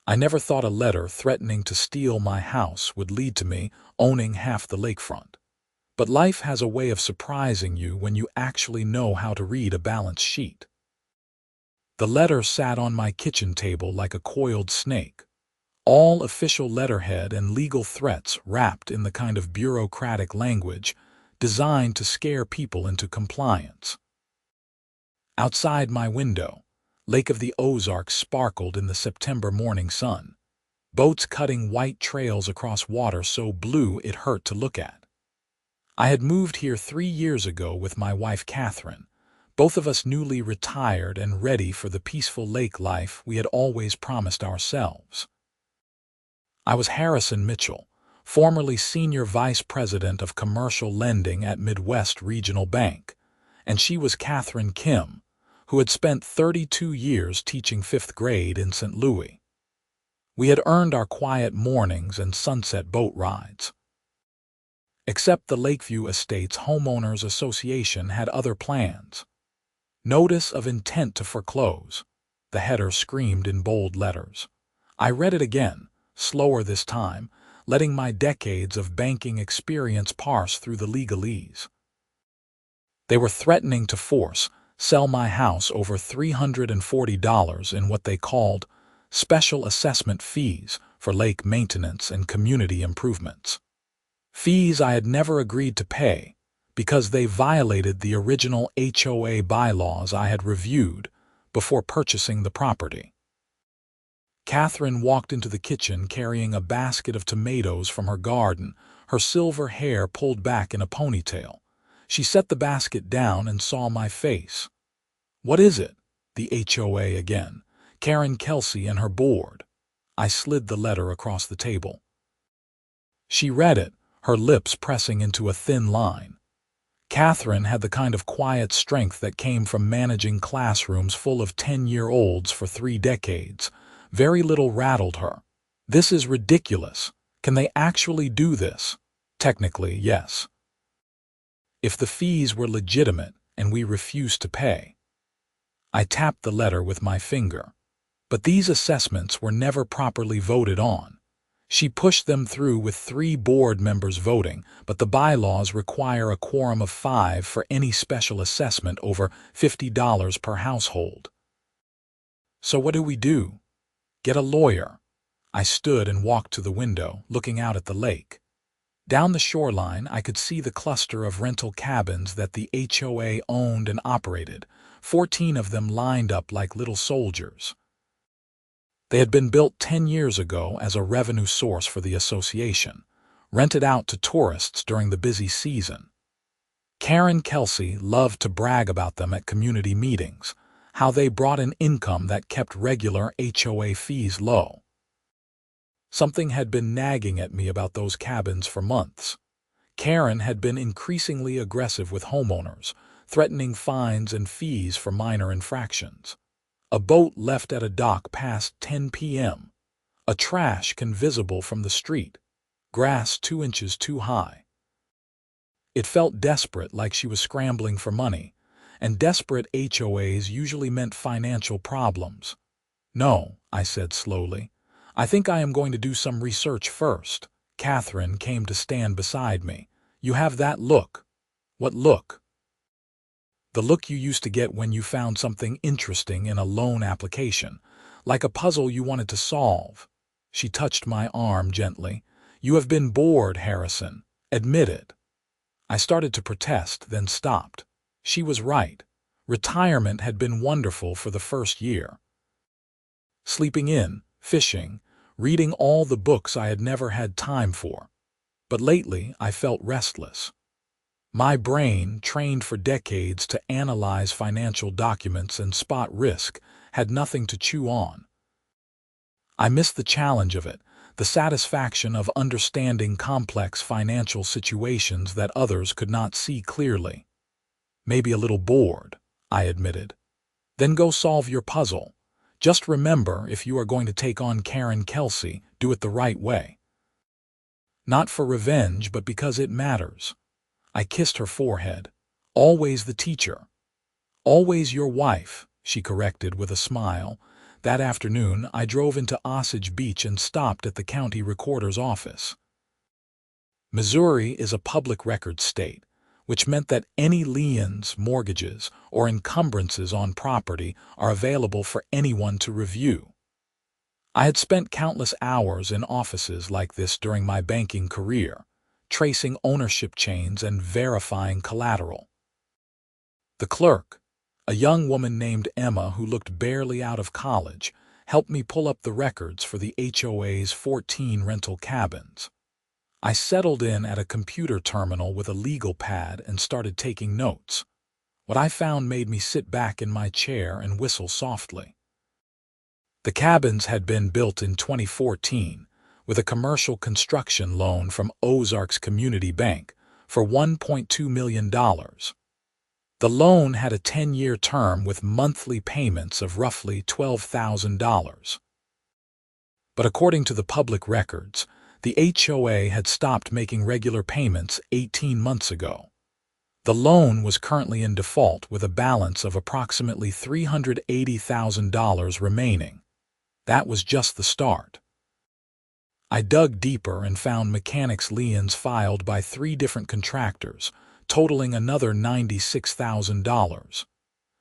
I never thought a letter threatening to steal my house would lead to me owning half the lakefront. But life has a way of surprising you when you actually know how to read a balance sheet. The letter sat on my kitchen table like a coiled snake, all official letterhead and legal threats wrapped in the kind of bureaucratic language designed to scare people into compliance. Outside my window, Lake of the Ozarks sparkled in the September morning sun, boats cutting white trails across water so blue it hurt to look at. I had moved here 3 years ago with my wife Katherine, both of us newly retired and ready for the peaceful lake life we had always promised ourselves. I was Harrison Mitchell, formerly Senior Vice President of Commercial Lending at Midwest Regional Bank, and she was Katherine Kim, who had spent 32 years teaching 5th grade in St. Louis. We had earned our quiet mornings and sunset boat rides. Except the Lakeview Estates Homeowners Association had other plans. Notice of intent to foreclose, the header screamed in bold letters. I read it again, slower this time, letting my decades of banking experience parse through the legalese. They were threatening to sell my house over $340 in what they called special assessment fees for lake maintenance and community improvements. Fees I had never agreed to pay because they violated the original HOA bylaws I had reviewed before purchasing the property. Katherine walked into the kitchen carrying a basket of tomatoes from her garden, her silver hair pulled back in a ponytail. She set the basket down and saw my face. "What is it?" "The HOA again. Karen Kelsey and her board." I slid the letter across the table. She read it, her lips pressing into a thin line. Katherine had the kind of quiet strength that came from managing classrooms full of 10-year-olds for 3 decades. Very little rattled her. "This is ridiculous. Can they actually do this?" "Technically, yes. If the fees were legitimate and we refused to pay." I tapped the letter with my finger. "But these assessments were never properly voted on." She pushed them through with 3 board members voting, but the bylaws require a quorum of 5 for any special assessment over $50 per household. "So what do we do?" "Get a lawyer." I stood and walked to the window, looking out at the lake. Down the shoreline, I could see the cluster of rental cabins that the HOA owned and operated, 14 of them lined up like little soldiers. They had been built 10 years ago as a revenue source for the association, rented out to tourists during the busy season. Karen Kelsey loved to brag about them at community meetings, how they brought an income that kept regular HOA fees low. Something had been nagging at me about those cabins for months. Karen had been increasingly aggressive with homeowners, threatening fines and fees for minor infractions. A boat left at a dock past 10 p.m. A trash can visible from the street. Grass 2 inches too high. It felt desperate, like she was scrambling for money, and desperate HOAs usually meant financial problems. "No," I said slowly. "I think I am going to do some research first." Katherine came to stand beside me. "You have that look." "What look?" "The look you used to get when you found something interesting in a loan application, like a puzzle you wanted to solve." She touched my arm gently. "You have been bored, Harrison. Admit it." I started to protest, then stopped. She was right. Retirement had been wonderful for the first year. Sleeping in, fishing, reading all the books I had never had time for. But lately I felt restless. My brain, trained for decades to analyze financial documents and spot risk, had nothing to chew on. I missed the challenge of it, the satisfaction of understanding complex financial situations that others could not see clearly. "Maybe a little bored," I admitted. "Then go solve your puzzle. Just remember, if you are going to take on Karen Kelsey, do it the right way. Not for revenge, but because it matters." I kissed her forehead. "Always the teacher." "Always your wife," she corrected with a smile. That afternoon, I drove into Osage Beach and stopped at the county recorder's office. Missouri is a public record state, which meant that any liens, mortgages, or encumbrances on property are available for anyone to review. I had spent countless hours in offices like this during my banking career, tracing ownership chains and verifying collateral. The clerk, a young woman named Emma who looked barely out of college, helped me pull up the records for the HOA's 14 rental cabins. I settled in at a computer terminal with a legal pad and started taking notes. What I found made me sit back in my chair and whistle softly. The cabins had been built in 2014 with a commercial construction loan from Ozarks Community Bank for $1.2 million. The loan had a 10-year term with monthly payments of roughly $12,000. But according to the public records, the HOA had stopped making regular payments 18 months ago. The loan was currently in default with a balance of approximately $380,000 remaining. That was just the start. I dug deeper and found mechanics liens filed by 3 different contractors, totaling another $96,000.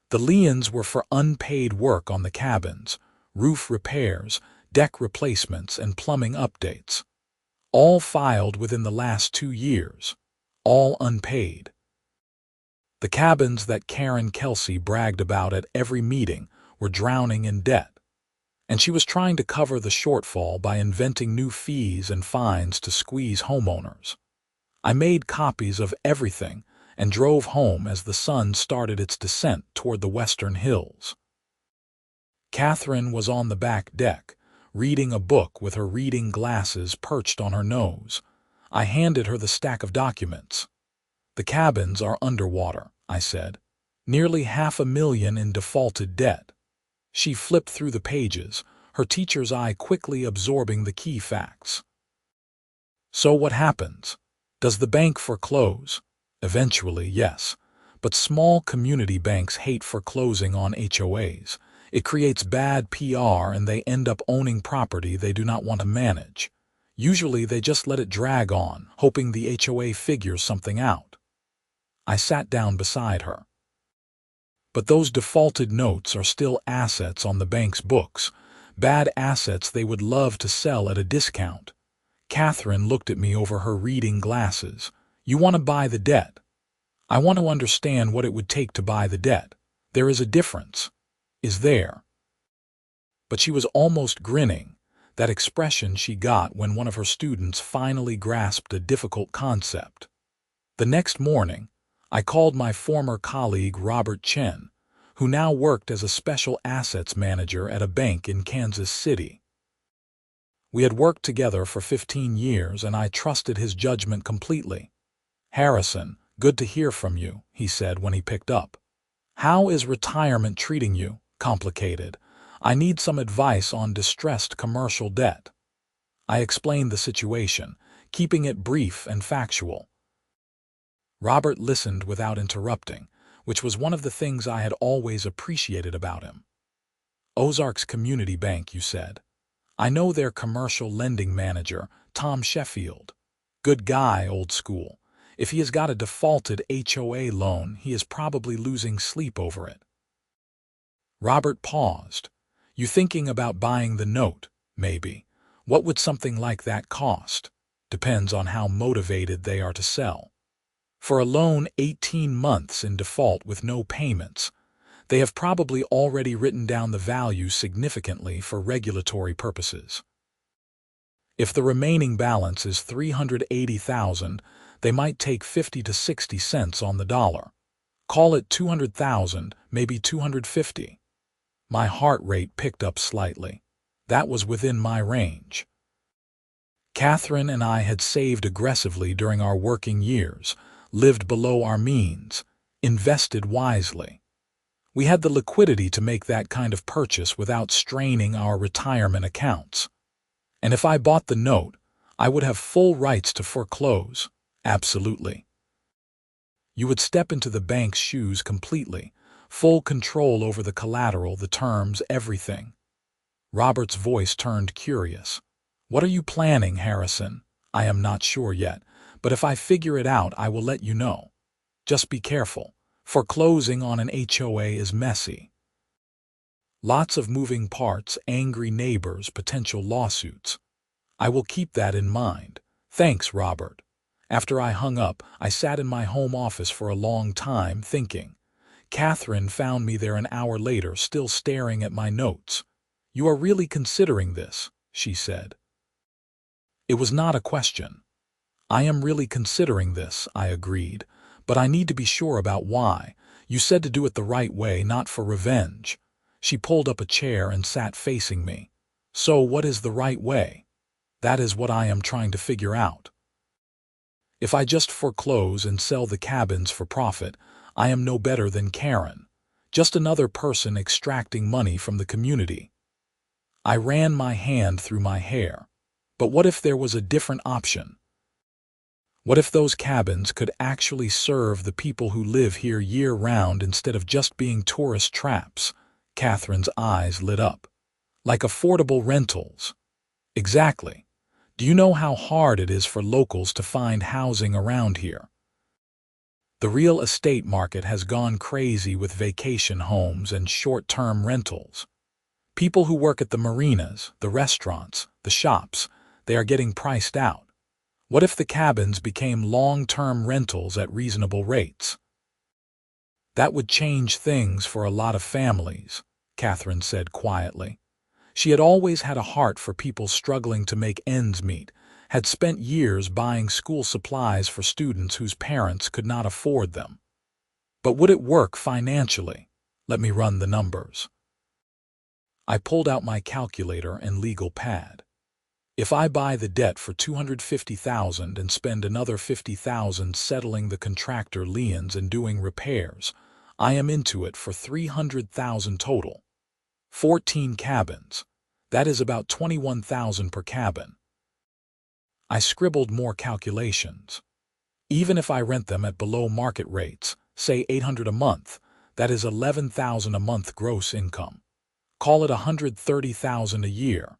The liens were for unpaid work on the cabins, roof repairs, deck replacements, and plumbing updates. All filed within the last 2 years, all unpaid. The cabins that Karen Kelsey bragged about at every meeting were drowning in debt, and she was trying to cover the shortfall by inventing new fees and fines to squeeze homeowners. I made copies of everything and drove home as the sun started its descent toward the western hills. Katherine was on the back deck, reading a book with her reading glasses perched on her nose. I handed her the stack of documents. "The cabins are underwater," I said. "Nearly $500,000 in defaulted debt." She flipped through the pages, her teacher's eye quickly absorbing the key facts. "So what happens? Does the bank foreclose?" "Eventually, yes. But small community banks hate foreclosing on HOAs. It creates bad PR and they end up owning property they do not want to manage. Usually they just let it drag on, hoping the HOA figures something out." I sat down beside her. "But those defaulted notes are still assets on the bank's books, bad assets they would love to sell at a discount." Katherine looked at me over her reading glasses. "You want to buy the debt. I want to understand what it would take to buy the debt. There is a difference. Is there?" But she was almost grinning, that expression she got when one of her students finally grasped a difficult concept. The next morning, I called my former colleague Robert Chen, who now worked as a special assets manager at a bank in Kansas City. We had worked together for 15 years and I trusted his judgment completely. "Harrison, good to hear from you," he said when he picked up. "How is retirement treating you?" "Complicated. I need some advice on distressed commercial debt." I explained the situation, keeping it brief and factual. Robert listened without interrupting, which was one of the things I had always appreciated about him. "Ozarks Community Bank, you said. I know their commercial lending manager, Tom Sheffield. Good guy, old school. If he has got a defaulted HOA loan, he is probably losing sleep over it." Robert paused. "You thinking about buying the note, maybe? What would something like that cost?" "Depends on how motivated they are to sell. For a loan 18 months in default with no payments, they have probably already written down the value significantly for regulatory purposes. If the remaining balance is $380,000, they might take 50 to 60 cents on the dollar. Call it 200,000, maybe 250. My heart rate picked up slightly. That was within my range. Katherine and I had saved aggressively during our working years, lived below our means, invested wisely. We had the liquidity to make that kind of purchase without straining our retirement accounts. And if I bought the note, I would have full rights to foreclose. Absolutely. You would step into the bank's shoes completely, full control over the collateral, the terms, everything. Robert's voice turned curious. "What are you planning, Harrison?" "I am not sure yet, but if I figure it out, I will let you know. Just be careful. Foreclosing on an HOA is messy. Lots of moving parts, angry neighbors, potential lawsuits. I will keep that in mind. Thanks, Robert." After I hung up, I sat in my home office for a long time thinking. Katherine found me there an hour later, still staring at my notes. "You are really considering this," she said. It was not a question. "I am really considering this," I agreed, "but I need to be sure about why. You said to do it the right way, not for revenge." She pulled up a chair and sat facing me. "So what is the right way?" "That is what I am trying to figure out. If I just foreclose and sell the cabins for profit, I am no better than Karen. Just another person extracting money from the community." I ran my hand through my hair. But what if there was a different option? What if those cabins could actually serve the people who live here year-round instead of just being tourist traps? Katherine's eyes lit up. "Like affordable rentals." "Exactly. Do you know how hard it is for locals to find housing around here? The real estate market has gone crazy with vacation homes and short-term rentals. People who work at the marinas, the restaurants, the shops, they are getting priced out. What if the cabins became long-term rentals at reasonable rates?" "That would change things for a lot of families," Katherine said quietly. She had always had a heart for people struggling to make ends meet, had spent years buying school supplies for students whose parents could not afford them. But would it work financially? Let me run the numbers. I pulled out my calculator and legal pad. If I buy the debt for $250,000 and spend another $50,000 settling the contractor liens and doing repairs, I am into it for $300,000 total. 14 cabins. That is about $21,000 per cabin. I scribbled more calculations. Even if I rent them at below market rates, say $800 a month, that is $11,000 a month gross income. Call it $130,000 a year.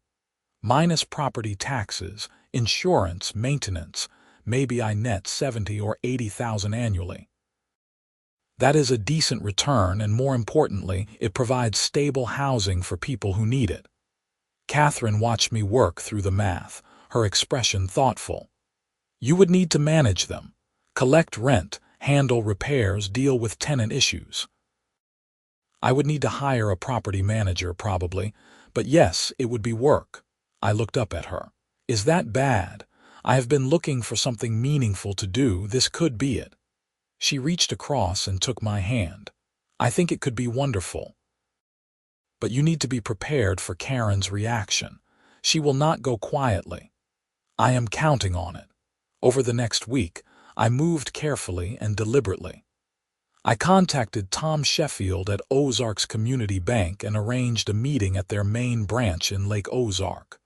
Minus property taxes, insurance, maintenance, maybe I net $70,000 or $80,000 annually. That is a decent return, and more importantly, it provides stable housing for people who need it. Katherine watched me work through the math, her expression thoughtful. "You would need to manage them, collect rent, handle repairs, deal with tenant issues." "I would need to hire a property manager probably, but yes, it would be work." I looked up at her. "Is that bad? I have been looking for something meaningful to do. This could be it." She reached across and took my hand. "I think it could be wonderful. But you need to be prepared for Karen's reaction. She will not go quietly." "I am counting on it." Over the next week, I moved carefully and deliberately. I contacted Tom Sheffield at Ozarks Community Bank and arranged a meeting at their main branch in Lake Ozark.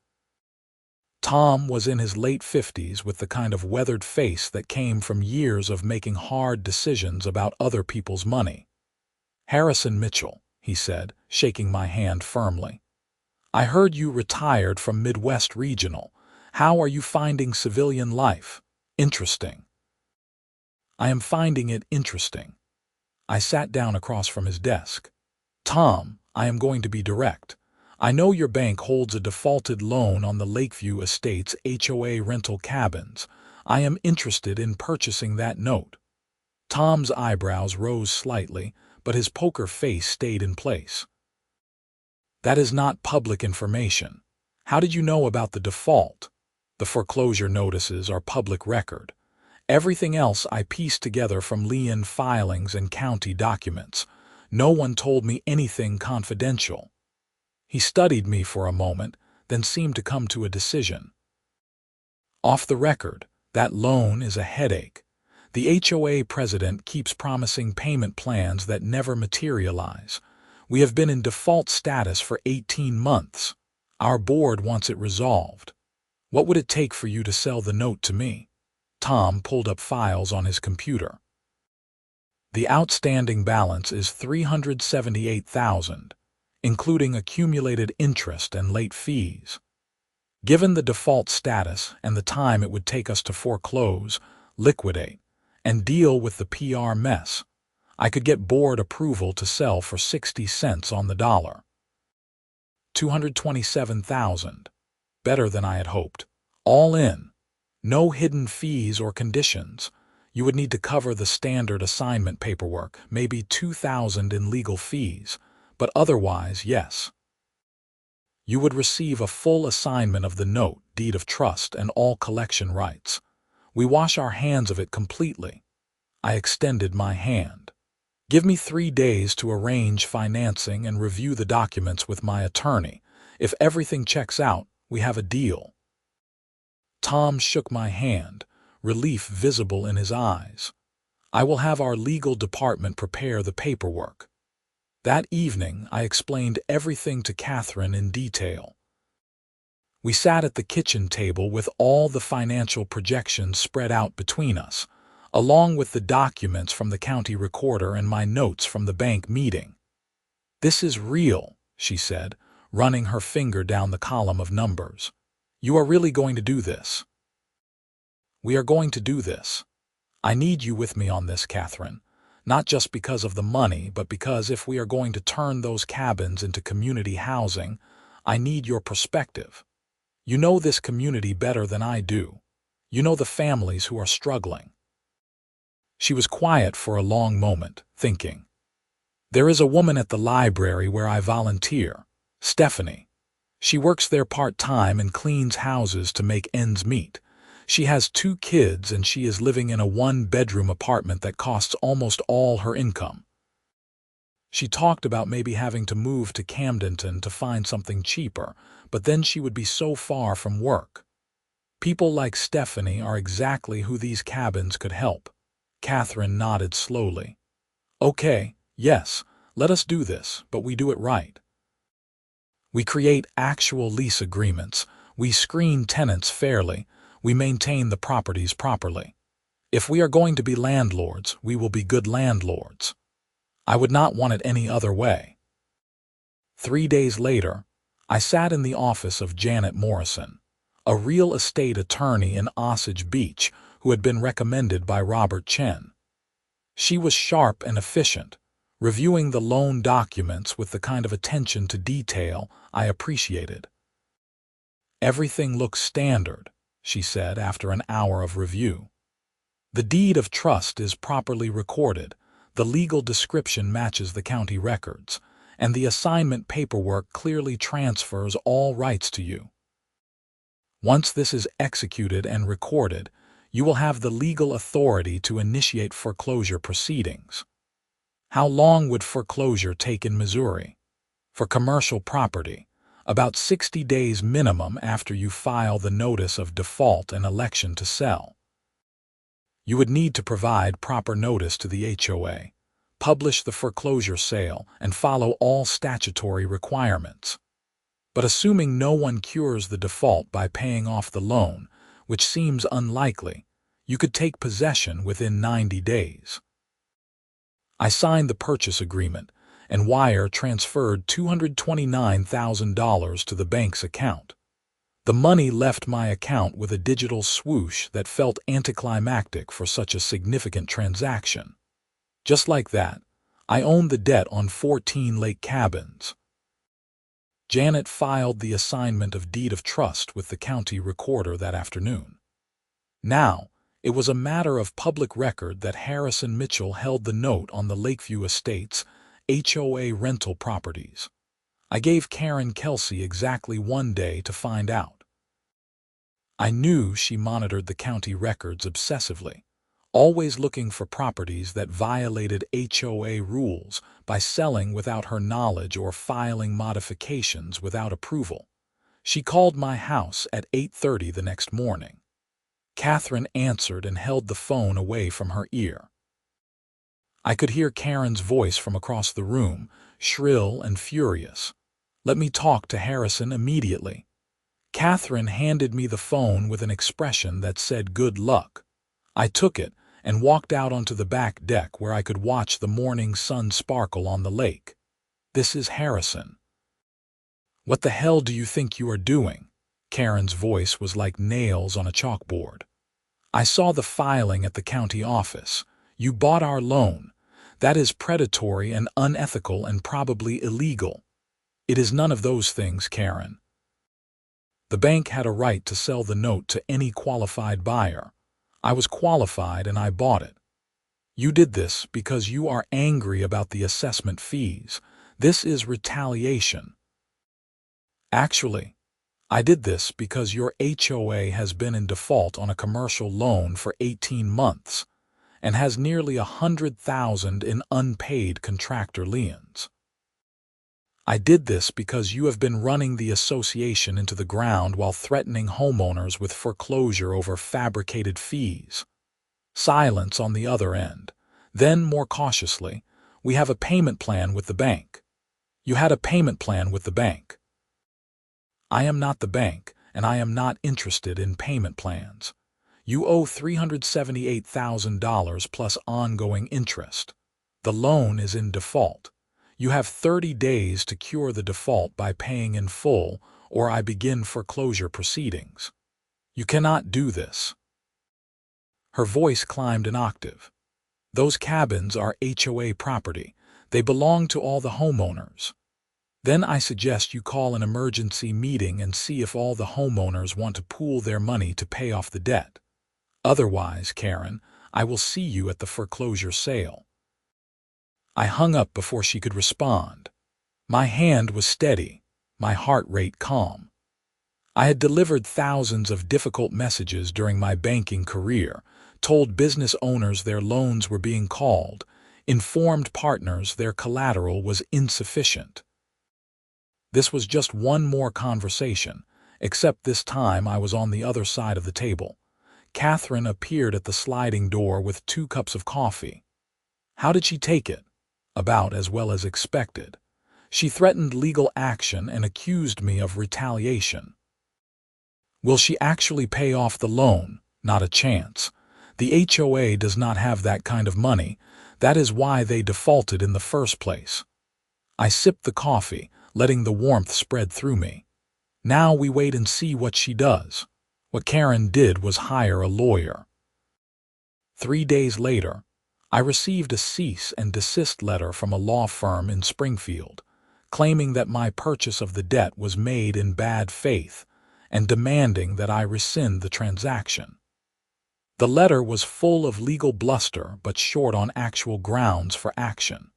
Tom was in his late 50s with the kind of weathered face that came from years of making hard decisions about other people's money. "Harrison Mitchell," he said, shaking my hand firmly. "I heard you retired from Midwest Regional. How are you finding civilian life?" "Interesting." "I am finding it interesting." I sat down across from his desk. "Tom, I am going to be direct. I know your bank holds a defaulted loan on the Lakeview Estates HOA rental cabins. I am interested in purchasing that note." Tom's eyebrows rose slightly, but his poker face stayed in place. "That is not public information. How did you know about the default?" "The foreclosure notices are public record. Everything else I pieced together from lien filings and county documents. No one told me anything confidential." He studied me for a moment, then seemed to come to a decision. "Off the record, that loan is a headache. The HOA president keeps promising payment plans that never materialize. We have been in default status for 18 months. Our board wants it resolved. What would it take for you to sell the note to me?" Tom pulled up files on his computer. "The outstanding balance is $378,000. including accumulated interest and late fees. Given the default status and the time it would take us to foreclose, liquidate, and deal with the PR mess, I could get board approval to sell for 60 cents on the dollar. $227,000. Better than I had hoped. All in. No hidden fees or conditions. You would need to cover the standard assignment paperwork, maybe $2,000 in legal fees, but otherwise, yes. You would receive a full assignment of the note, deed of trust, and all collection rights. We wash our hands of it completely. I extended my hand. Give me 3 days to arrange financing and review the documents with my attorney. If everything checks out, we have a deal. Tom shook my hand, relief visible in his eyes. I will have our legal department prepare the paperwork. That evening, I explained everything to Katherine in detail. We sat at the kitchen table with all the financial projections spread out between us, along with the documents from the county recorder and my notes from the bank meeting. "This is real," she said, running her finger down the column of numbers. "You are really going to do this?" "We are going to do this. I need you with me on this, Katherine. Not just because of the money, but because if we are going to turn those cabins into community housing, I need your perspective. You know this community better than I do. You know the families who are struggling." She was quiet for a long moment, thinking. "There is a woman at the library where I volunteer, Stephanie. She works there part-time and cleans houses to make ends meet. She has 2 kids and she is living in a 1-bedroom apartment that costs almost all her income. She talked about maybe having to move to Camdenton to find something cheaper, but then she would be so far from work. People like Stephanie are exactly who these cabins could help." Katherine nodded slowly. "Okay, yes, let us do this, but we do it right. We create actual lease agreements, we screen tenants fairly, we maintain the properties properly. If we are going to be landlords, we will be good landlords. I would not want it any other way." 3 days later, I sat in the office of Janet Morrison, a real estate attorney in Osage Beach who had been recommended by Robert Chen. She was sharp and efficient, reviewing the loan documents with the kind of attention to detail I appreciated. "Everything looks standard," she said after an hour of review. "The deed of trust is properly recorded, the legal description matches the county records, and the assignment paperwork clearly transfers all rights to you. Once this is executed and recorded, you will have the legal authority to initiate foreclosure proceedings." How long would foreclosure take in Missouri? For commercial property, about 60 days minimum after you file the notice of default and election to sell. You would need to provide proper notice to the HOA, publish the foreclosure sale, and follow all statutory requirements. But assuming no one cures the default by paying off the loan, which seems unlikely, you could take possession within 90 days. I signed the purchase agreement, and wire transferred $229,000 to the bank's account. The money left my account with a digital swoosh that felt anticlimactic for such a significant transaction. Just like that, I owned the debt on 14 lake cabins. Janet filed the assignment of deed of trust with the county recorder that afternoon. Now, it was a matter of public record that Harrison Mitchell held the note on the Lakeview Estates HOA rental properties. I gave Karen Kelsey exactly 1 day to find out. I knew she monitored the county records obsessively, always looking for properties that violated HOA rules by selling without her knowledge or filing modifications without approval. She called my house at 8:30 the next morning. Katherine answered and held the phone away from her ear. I could hear Karen's voice from across the room, shrill and furious. "Let me talk to Harrison immediately." Katherine handed me the phone with an expression that said good luck. I took it and walked out onto the back deck where I could watch the morning sun sparkle on the lake. "This is Harrison," What the hell do you think you are doing? Karen's voice was like nails on a chalkboard. I saw the filing at the county office. You bought our loan. That is predatory and unethical and probably illegal. It is none of those things, Karen. The bank had a right to sell the note to any qualified buyer. I was qualified and I bought it. You did this because you are angry about the assessment fees. This is retaliation. Actually, I did this because your HOA has been in default on a commercial loan for 18 months and has nearly $100,000 in unpaid contractor liens. I did this because you have been running the association into the ground while threatening homeowners with foreclosure over fabricated fees. Silence on the other end. Then, more cautiously, we have a payment plan with the bank. You had a payment plan with the bank. I am not the bank, and I am not interested in payment plans. You owe $378,000 plus ongoing interest. The loan is in default. You have 30 days to cure the default by paying in full, or I begin foreclosure proceedings. You cannot do this. Her voice climbed an octave. Those cabins are HOA property. They belong to all the homeowners. Then I suggest you call an emergency meeting and see if all the homeowners want to pool their money to pay off the debt. Otherwise, Karen, I will see you at the foreclosure sale. I hung up before she could respond. My hand was steady, my heart rate calm. I had delivered thousands of difficult messages during my banking career, told business owners their loans were being called, informed partners their collateral was insufficient. This was just one more conversation, except this time I was on the other side of the table. Katherine appeared at the sliding door with 2 cups of coffee. How did she take it? About as well as expected. She threatened legal action and accused me of retaliation. Will she actually pay off the loan? Not a chance. The HOA does not have that kind of money. That is why they defaulted in the first place. I sipped the coffee, letting the warmth spread through me. Now we wait and see what she does. What Karen did was hire a lawyer. 3 days later, I received a cease and desist letter from a law firm in Springfield, claiming that my purchase of the debt was made in bad faith and demanding that I rescind the transaction. The letter was full of legal bluster but short on actual grounds for action.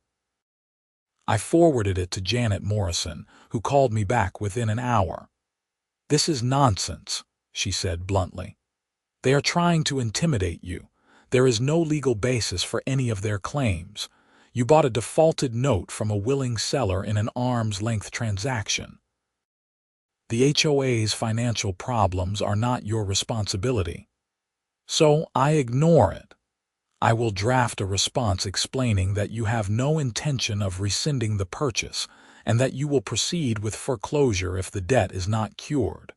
I forwarded it to Janet Morrison, who called me back within an hour. "This is nonsense," she said bluntly. "They are trying to intimidate you. There is no legal basis for any of their claims. You bought a defaulted note from a willing seller in an arm's-length transaction. The HOA's financial problems are not your responsibility. So I ignore it. I will draft a response explaining that you have no intention of rescinding the purchase and that you will proceed with foreclosure if the debt is not cured.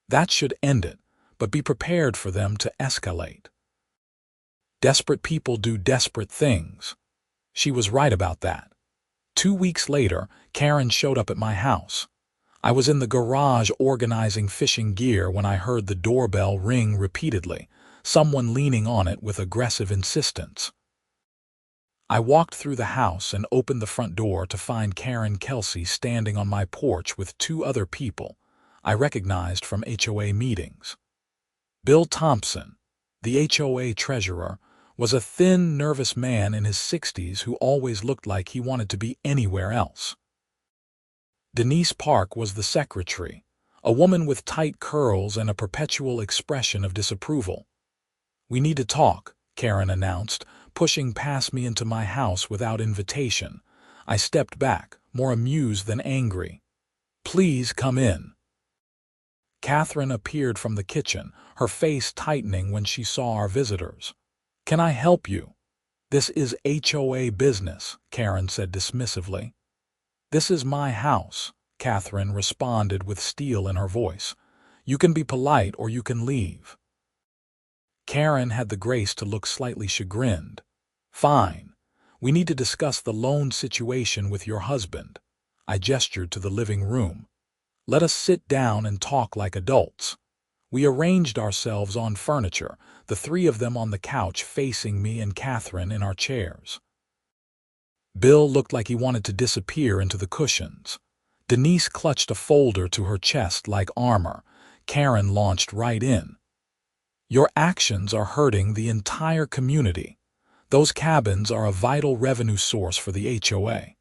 That should end it, but be prepared for them to escalate. Desperate people do desperate things." She was right about that. 2 weeks later, Karen showed up at my house. I was in the garage organizing fishing gear when I heard the doorbell ring repeatedly, someone leaning on it with aggressive insistence. I walked through the house and opened the front door to find Karen Kelsey standing on my porch with 2 other people I recognized from HOA meetings. Bill Thompson, the HOA treasurer, was a thin, nervous man in his 60s who always looked like he wanted to be anywhere else. Denise Park was the secretary, a woman with tight curls and a perpetual expression of disapproval. "We need to talk," Karen announced, pushing past me into my house without invitation. I stepped back, more amused than angry. "Please come in." Katherine appeared from the kitchen, her face tightening when she saw our visitors. "Can I help you?" "This is HOA business," Karen said dismissively. "This is my house," Katherine responded with steel in her voice. "You can be polite or you can leave." Karen had the grace to look slightly chagrined. "Fine. We need to discuss the loan situation with your husband." I gestured to the living room. Let us sit down and talk like adults." We arranged ourselves on furniture, the three of them on the couch facing me and Katherine in our chairs. Bill looked like he wanted to disappear into the cushions. Denise clutched a folder to her chest like armor. Karen launched right in. "Your actions are hurting the entire community. Those cabins are a vital revenue source for the HOA.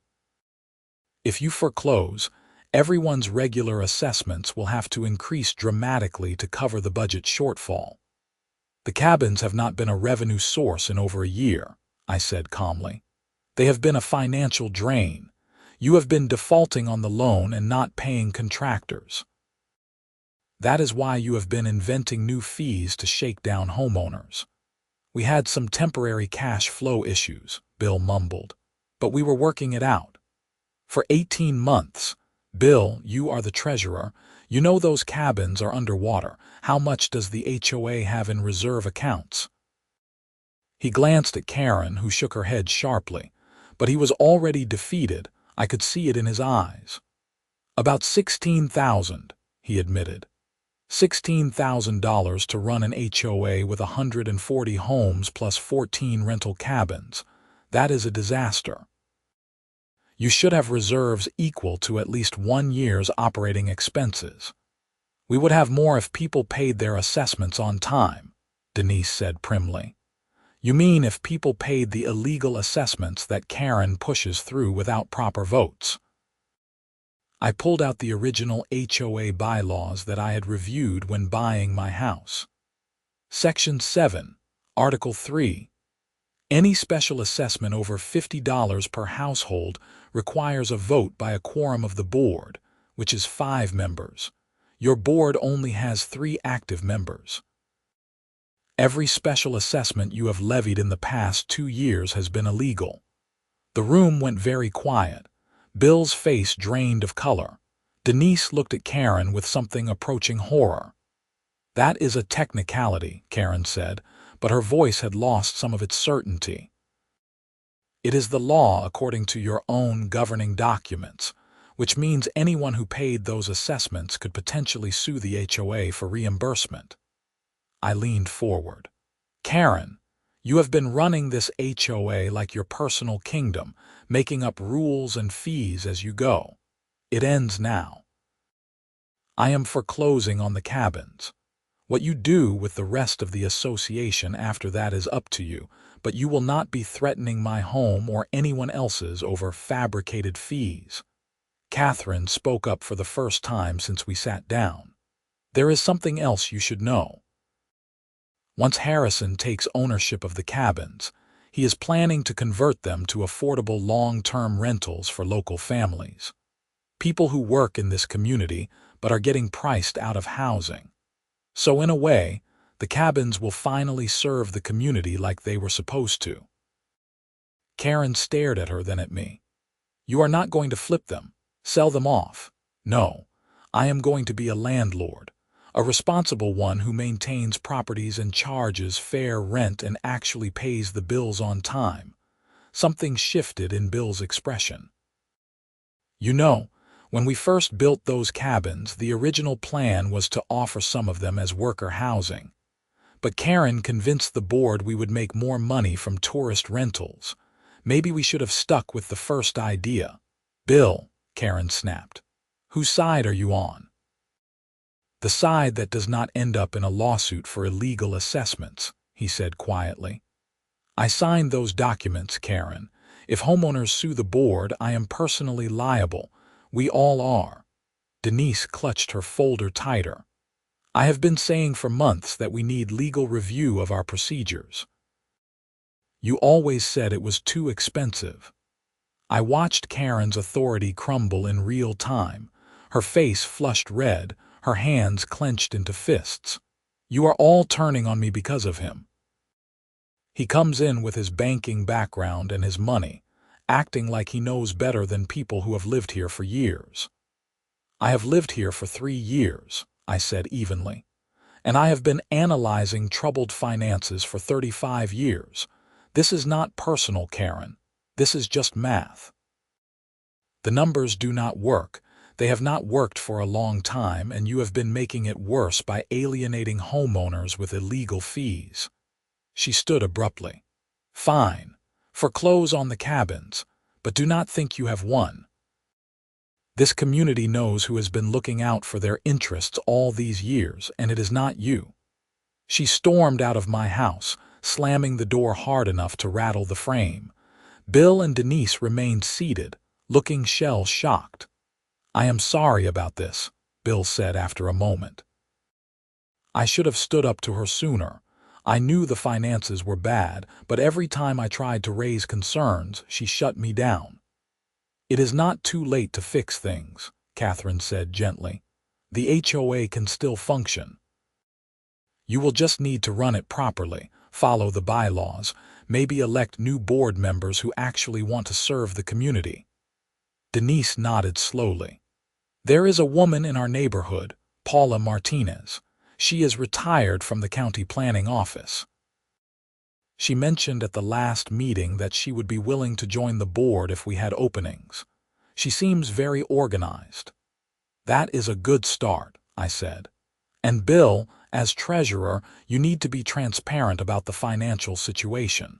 If you foreclose, everyone's regular assessments will have to increase dramatically to cover the budget shortfall." "The cabins have not been a revenue source in over a year," I said calmly. "They have been a financial drain. You have been defaulting on the loan and not paying contractors. That is why you have been inventing new fees to shake down homeowners." "We had some temporary cash flow issues," Bill mumbled, "but we were working it out." "For 18 months. Bill, you are the treasurer. You know those cabins are underwater. How much does the HOA have in reserve accounts?" He glanced at Karen, who shook her head sharply, but he was already defeated. I could see it in his eyes. "About $16,000, he admitted. $16,000 to run an HOA with 140 homes plus 14 rental cabins. That is a disaster. You should have reserves equal to at least 1 year's operating expenses." "We would have more if people paid their assessments on time," Denise said primly. "You mean if people paid the illegal assessments that Karen pushes through without proper votes?" I pulled out the original HOA bylaws that I had reviewed when buying my house. Section 7, Article 3. Any special assessment over $50 per household requires a vote by a quorum of the board, which is 5 members. Your board only has 3 active members. Every special assessment you have levied in the past 2 years has been illegal. The room went very quiet. Bill's face drained of color. Denise looked at Karen with something approaching horror. "That is a technicality," Karen said, but her voice had lost some of its certainty. "It is the law according to your own governing documents, which means anyone who paid those assessments could potentially sue the HOA for reimbursement." I leaned forward. "Karen, you have been running this HOA like your personal kingdom, making up rules and fees as you go. It ends now. I am foreclosing on the cabins. What you do with the rest of the association after that is up to you, but you will not be threatening my home or anyone else's over fabricated fees." Katherine spoke up for the first time since we sat down. "There is something else you should know. Once Harrison takes ownership of the cabins, he is planning to convert them to affordable long-term rentals for local families. People who work in this community but are getting priced out of housing. So in a way, the cabins will finally serve the community like they were supposed to." Karen stared at her, then at me. "You are not going to flip them, sell them off. No, I am going to be a landlord. A responsible one who maintains properties and charges fair rent and actually pays the bills on time." Something shifted in Bill's expression. "You know, when we first built those cabins, the original plan was to offer some of them as worker housing. But Karen convinced the board we would make more money from tourist rentals. Maybe we should have stuck with the first idea." "Bill," Karen snapped, "whose side are you on?" "The side that does not end up in a lawsuit for illegal assessments," he said quietly. "I signed those documents, Karen. If homeowners sue the board, I am personally liable. We all are." Denise clutched her folder tighter. "I have been saying for months that we need legal review of our procedures. You always said it was too expensive." I watched Karen's authority crumble in real time. Her face flushed red, her hands clenched into fists. "You are all turning on me because of him. He comes in with his banking background and his money, acting like he knows better than people who have lived here for years." "I have lived here for 3 years," I said evenly. "And I have been analyzing troubled finances for 35 years. This is not personal, Karen. This is just math. The numbers do not work. They have not worked for a long time, and you have been making it worse by alienating homeowners with illegal fees." She stood abruptly. "Fine. Foreclose on the cabins, but do not think you have won. This community knows who has been looking out for their interests all these years, and it is not you." She stormed out of my house, slamming the door hard enough to rattle the frame. Bill and Denise remained seated, looking shell-shocked. "I am sorry about this," Bill said after a moment. "I should have stood up to her sooner. I knew the finances were bad, but every time I tried to raise concerns, she shut me down." "It is not too late to fix things," Katherine said gently. "The HOA can still function. You will just need to run it properly, follow the bylaws, maybe elect new board members who actually want to serve the community." Denise nodded slowly. "There is a woman in our neighborhood, Paula Martinez. She is retired from the county planning office. She mentioned at the last meeting that she would be willing to join the board if we had openings. She seems very organized." "That is a good start," I said. "And Bill, as treasurer, you need to be transparent about the financial situation.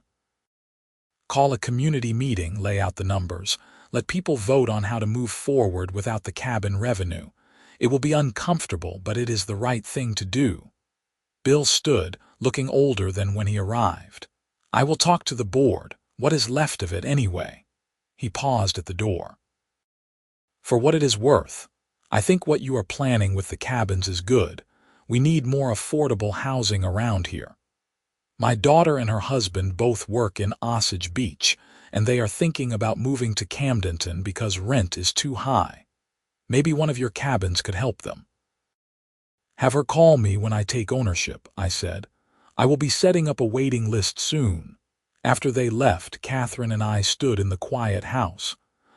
Call a community meeting, lay out the numbers, let people vote on how to move forward without the cabin revenue. It will be uncomfortable, but it is the right thing to do." Bill stood, looking older than when he arrived. "I will talk to the board. What is left of it anyway?" He paused at the door. "For what it is worth, I think what you are planning with the cabins is good. We need more affordable housing around here. My daughter and her husband both work in Osage Beach, and they are thinking about moving to Camdenton because rent is too high. Maybe one of your cabins could help them." "Have her call me when I take ownership," I said. "I will be setting up a waiting list soon." After they left, Katherine and I stood in the quiet house.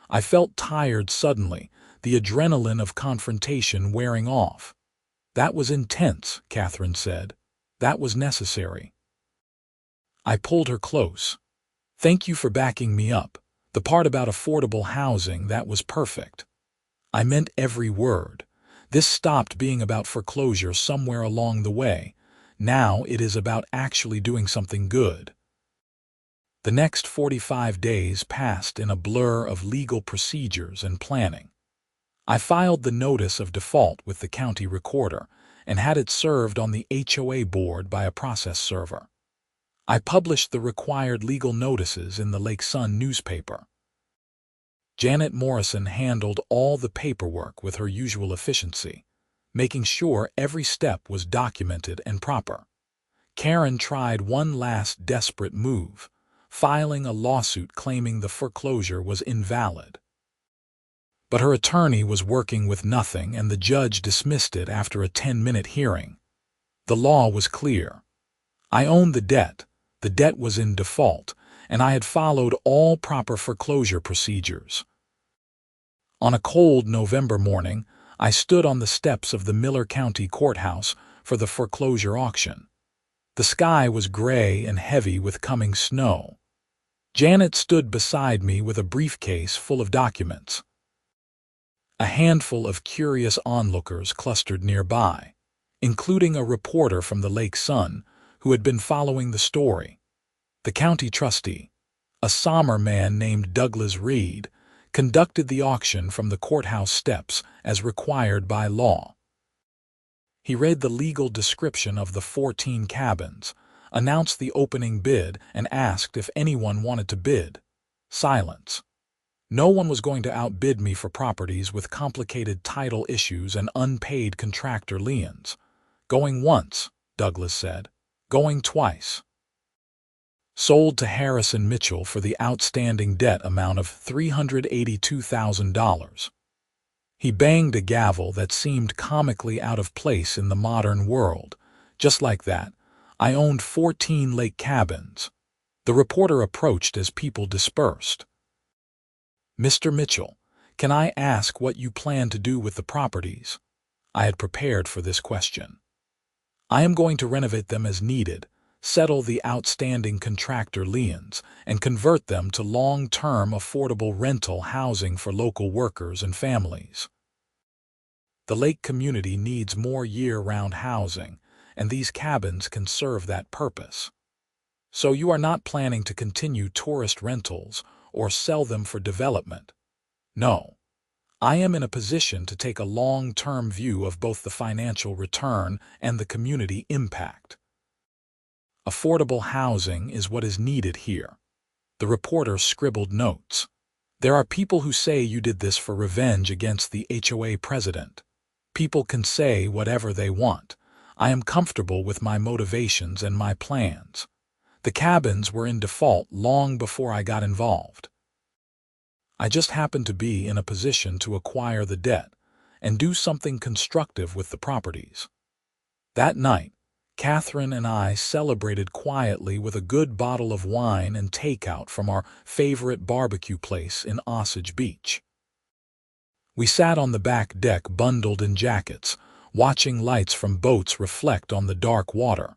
I felt tired suddenly, the adrenaline of confrontation wearing off. "That was intense," Katherine said. "That was necessary." I pulled her close. "Thank you for backing me up. The part about affordable housing, that was perfect." I meant every word. This stopped being about foreclosure somewhere along the way. Now it is about actually doing something good. The next 45 days passed in a blur of legal procedures and planning. I filed the notice of default with the county recorder and had it served on the HOA board by a process server. I published the required legal notices in the Lake Sun newspaper. Janet Morrison handled all the paperwork with her usual efficiency, making sure every step was documented and proper. Karen tried one last desperate move, filing a lawsuit claiming the foreclosure was invalid. But her attorney was working with nothing, and the judge dismissed it after a 10-minute hearing. The law was clear. I owned the debt was in default, and I had followed all proper foreclosure procedures. On a cold November morning, I stood on the steps of the Miller County Courthouse for the foreclosure auction. The sky was gray and heavy with coming snow. Janet stood beside me with a briefcase full of documents. A handful of curious onlookers clustered nearby, including a reporter from the Lake Sun who had been following the story. The county trustee, a Sommer man named Douglas Reed, conducted the auction from the courthouse steps as required by law. He read the legal description of the 14 cabins, announced the opening bid, and asked if anyone wanted to bid. Silence. No one was going to outbid me for properties with complicated title issues and unpaid contractor liens. "Going once," Douglas said. "Going twice." Sold to Harrison Mitchell for the outstanding debt amount of $382,000. He banged a gavel that seemed comically out of place in the modern world. Just like that, I owned 14 lake cabins. The reporter approached as people dispersed. "Mr. Mitchell, can I ask what you plan to do with the properties?" I had prepared for this question. "I am going to renovate them as needed, settle the outstanding contractor liens, and convert them to long-term affordable rental housing for local workers and families." The lake community needs more year-round housing, and these cabins can serve that purpose. So you are not planning to continue tourist rentals or sell them for development. No. I am in a position to take a long-term view of both the financial return and the community impact. Affordable housing is what is needed here. The reporter scribbled notes. There are people who say you did this for revenge against the HOA president. People can say whatever they want. I am comfortable with my motivations and my plans. The cabins were in default long before I got involved. I just happened to be in a position to acquire the debt and do something constructive with the properties. That night, Katherine and I celebrated quietly with a good bottle of wine and takeout from our favorite barbecue place in Osage Beach. We sat on the back deck bundled in jackets, watching lights from boats reflect on the dark water.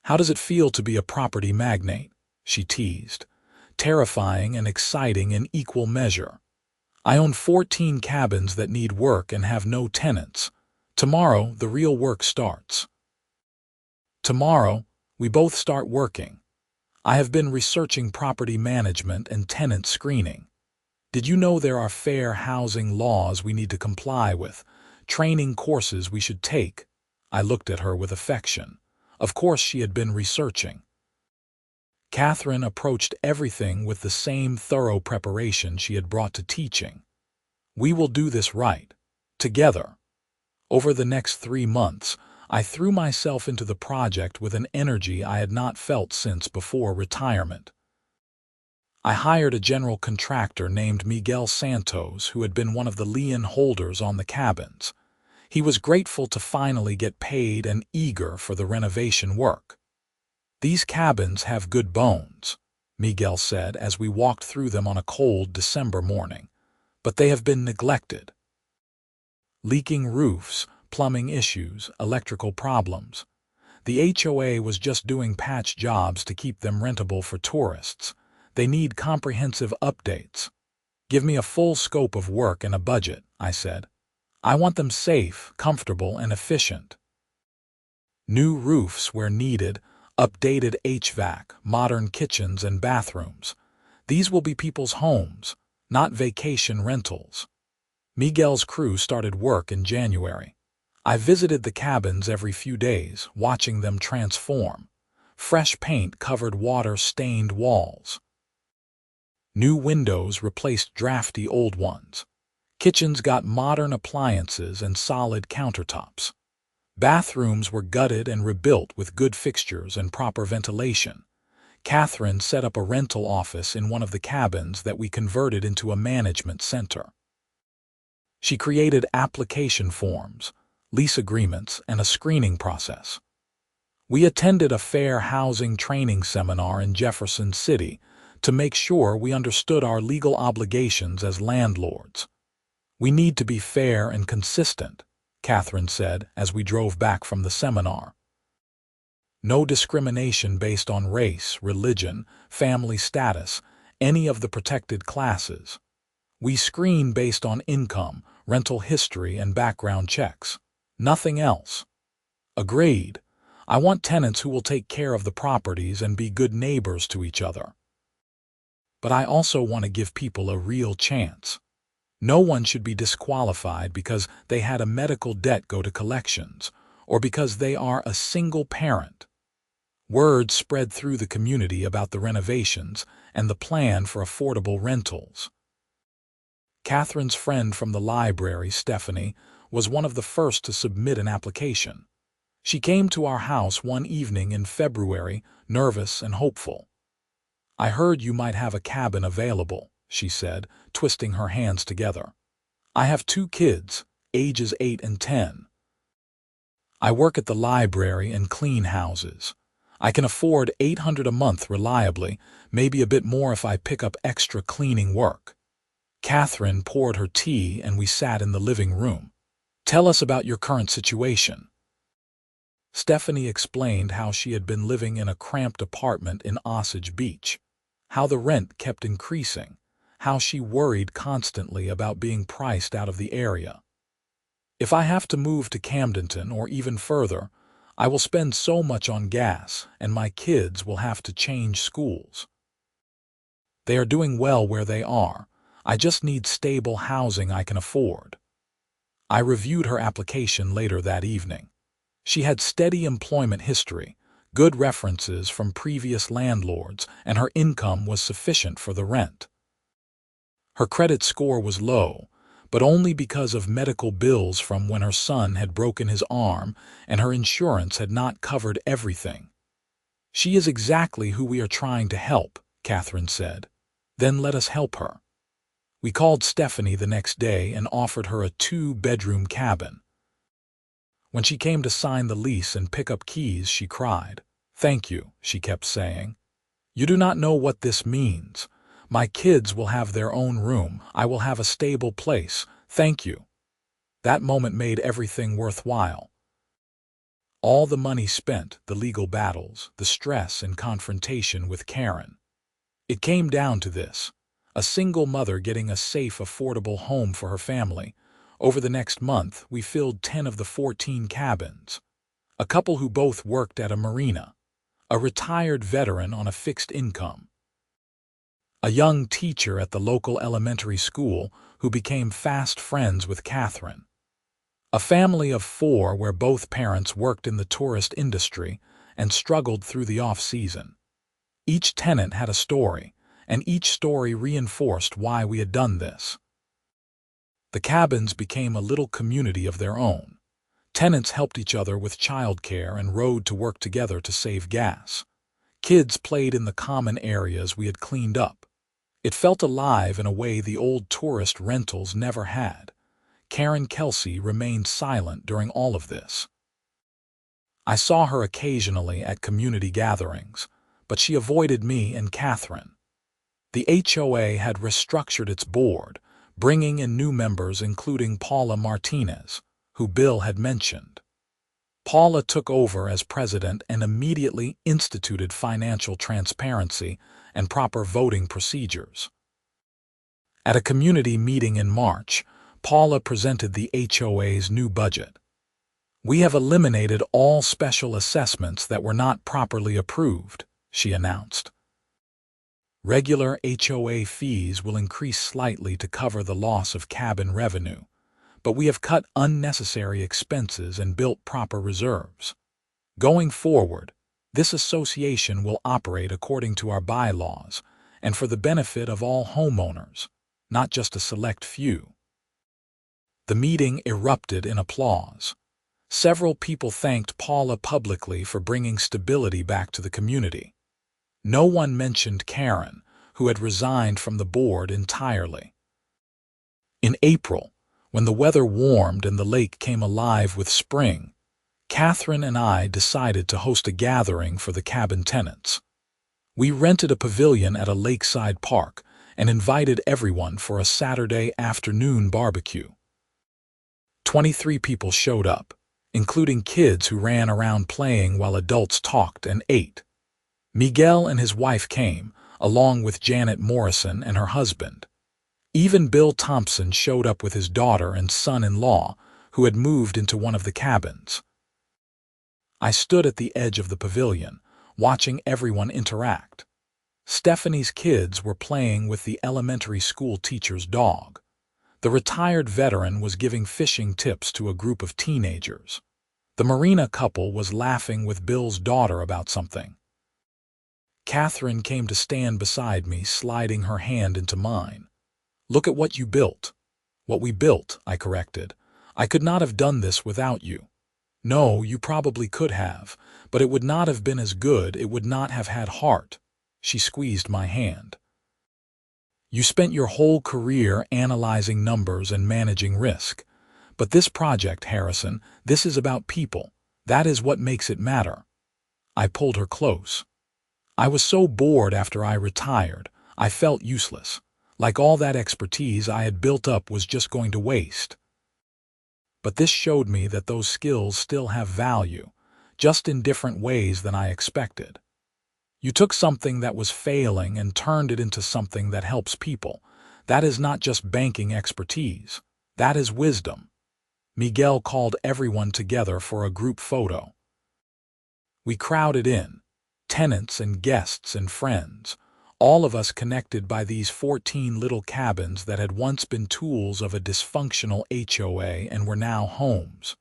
"How does it feel to be a property magnate?" she teased. "Terrifying and exciting in equal measure. I own 14 cabins that need work and have no tenants. Tomorrow, the real work starts." Tomorrow, we both start working. I have been researching property management and tenant screening. Did you know there are fair housing laws we need to comply with, training courses we should take? I looked at her with affection. Of course she had been researching. Katherine approached everything with the same thorough preparation she had brought to teaching. We will do this right, together. Over the next 3 months, I threw myself into the project with an energy I had not felt since before retirement. I hired a general contractor named Miguel Santos who had been one of the lien holders on the cabins. He was grateful to finally get paid and eager for the renovation work. "These cabins have good bones," Miguel said as we walked through them on a cold December morning, "but they have been neglected. Leaking roofs, plumbing issues, electrical problems. The HOA was just doing patch jobs to keep them rentable for tourists. They need comprehensive updates." "Give me a full scope of work and a budget," I said. "I want them safe, comfortable, and efficient." New roofs where needed, updated HVAC, modern kitchens and bathrooms. These will be people's homes, not vacation rentals. Miguel's crew started work in January. I visited the cabins every few days, watching them transform. Fresh paint covered water-stained walls. New windows replaced drafty old ones. Kitchens got modern appliances and solid countertops. Bathrooms were gutted and rebuilt with good fixtures and proper ventilation. Katherine set up a rental office in one of the cabins that we converted into a management center. She created application forms, lease agreements, and a screening process. We attended a fair housing training seminar in Jefferson City to make sure we understood our legal obligations as landlords. "We need to be fair and consistent," Katherine said as we drove back from the seminar. "No discrimination based on race, religion, family status, any of the protected classes. We screen based on income, rental history, and background checks. Nothing else." "Agreed. I want tenants who will take care of the properties and be good neighbors to each other. But I also want to give people a real chance. No one should be disqualified because they had a medical debt go to collections, or because they are a single parent." Word spread through the community about the renovations and the plan for affordable rentals. Katherine's friend from the library, Stephanie, was one of the first to submit an application. She came to our house one evening in February, nervous and hopeful. "I heard you might have a cabin available," she said, twisting her hands together. "I have 2 kids, ages 8 and 10. I work at the library and clean houses. I can afford $800 a month reliably, maybe a bit more if I pick up extra cleaning work." Katherine poured her tea and we sat in the living room. "Tell us about your current situation." Stephanie explained how she had been living in a cramped apartment in Osage Beach, how the rent kept increasing, how she worried constantly about being priced out of the area. If I have to move to Camdenton or even further, I will spend so much on gas, and my kids will have to change schools. They are doing well where they are. I just need stable housing I can afford. I reviewed her application later that evening. She had steady employment history, good references from previous landlords, and her income was sufficient for the rent. Her credit score was low, but only because of medical bills from when her son had broken his arm and her insurance had not covered everything. "She is exactly who we are trying to help," Katherine said. "Then let us help her." We called Stephanie the next day and offered her a 2-bedroom cabin. When she came to sign the lease and pick up keys, she cried. "Thank you," she kept saying. "You do not know what this means. My kids will have their own room. I will have a stable place. Thank you." That moment made everything worthwhile. All the money spent, the legal battles, the stress and confrontation with Karen. It came down to this: a single mother getting a safe, affordable home for her family. Over the next month, we filled 10 of the 14 cabins. A couple who both worked at a marina. A retired veteran on a fixed income. A young teacher at the local elementary school who became fast friends with Katherine. A family of 4 where both parents worked in the tourist industry and struggled through the off-season. Each tenant had a story, and each story reinforced why we had done this. The cabins became a little community of their own. Tenants helped each other with childcare and rode to work together to save gas. Kids played in the common areas we had cleaned up. It felt alive in a way the old tourist rentals never had. Karen Kelsey remained silent during all of this. I saw her occasionally at community gatherings, but she avoided me and Katherine. The HOA had restructured its board, bringing in new members including Paula Martinez, who Bill had mentioned. Paula took over as president and immediately instituted financial transparency and proper voting procedures. At a community meeting in March, Paula presented the HOA's new budget. "We have eliminated all special assessments that were not properly approved," she announced. "Regular HOA fees will increase slightly to cover the loss of cabin revenue, but we have cut unnecessary expenses and built proper reserves. Going forward, this association will operate according to our bylaws and for the benefit of all homeowners, not just a select few." The meeting erupted in applause. Several people thanked Paula publicly for bringing stability back to the community. No one mentioned Karen, who had resigned from the board entirely. In April, when the weather warmed and the lake came alive with spring, Katherine and I decided to host a gathering for the cabin tenants. We rented a pavilion at a lakeside park and invited everyone for a Saturday afternoon barbecue. 23 people showed up, including kids who ran around playing while adults talked and ate. Miguel and his wife came, along with Janet Morrison and her husband. Even Bill Thompson showed up with his daughter and son-in-law, who had moved into one of the cabins. I stood at the edge of the pavilion, watching everyone interact. Stephanie's kids were playing with the elementary school teacher's dog. The retired veteran was giving fishing tips to a group of teenagers. The marina couple was laughing with Bill's daughter about something. Katherine came to stand beside me, sliding her hand into mine. "Look at what you built." "What we built," I corrected. "I could not have done this without you." "No, you probably could have, but it would not have been as good, it would not have had heart." She squeezed my hand. "You spent your whole career analyzing numbers and managing risk. But this project, Harrison, this is about people. That is what makes it matter." I pulled her close. I was so bored after I retired, I felt useless, like all that expertise I had built up was just going to waste. But this showed me that those skills still have value, just in different ways than I expected. You took something that was failing and turned it into something that helps people. That is not just banking expertise. That is wisdom. Miguel called everyone together for a group photo. We crowded in, tenants and guests and friends, all of us connected by these 14 little cabins that had once been tools of a dysfunctional HOA and were now homes.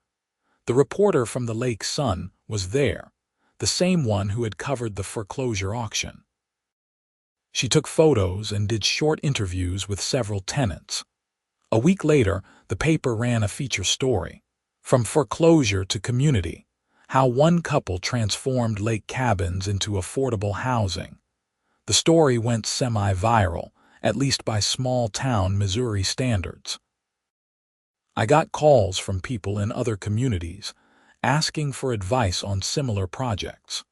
The reporter from the Lake Sun was there, the same one who had covered the foreclosure auction. She took photos and did short interviews with several tenants. A week later, the paper ran a feature story, From Foreclosure to Community, how one couple transformed lake cabins into affordable housing. The story went semi-viral, at least by small-town Missouri standards. I got calls from people in other communities asking for advice on similar projects.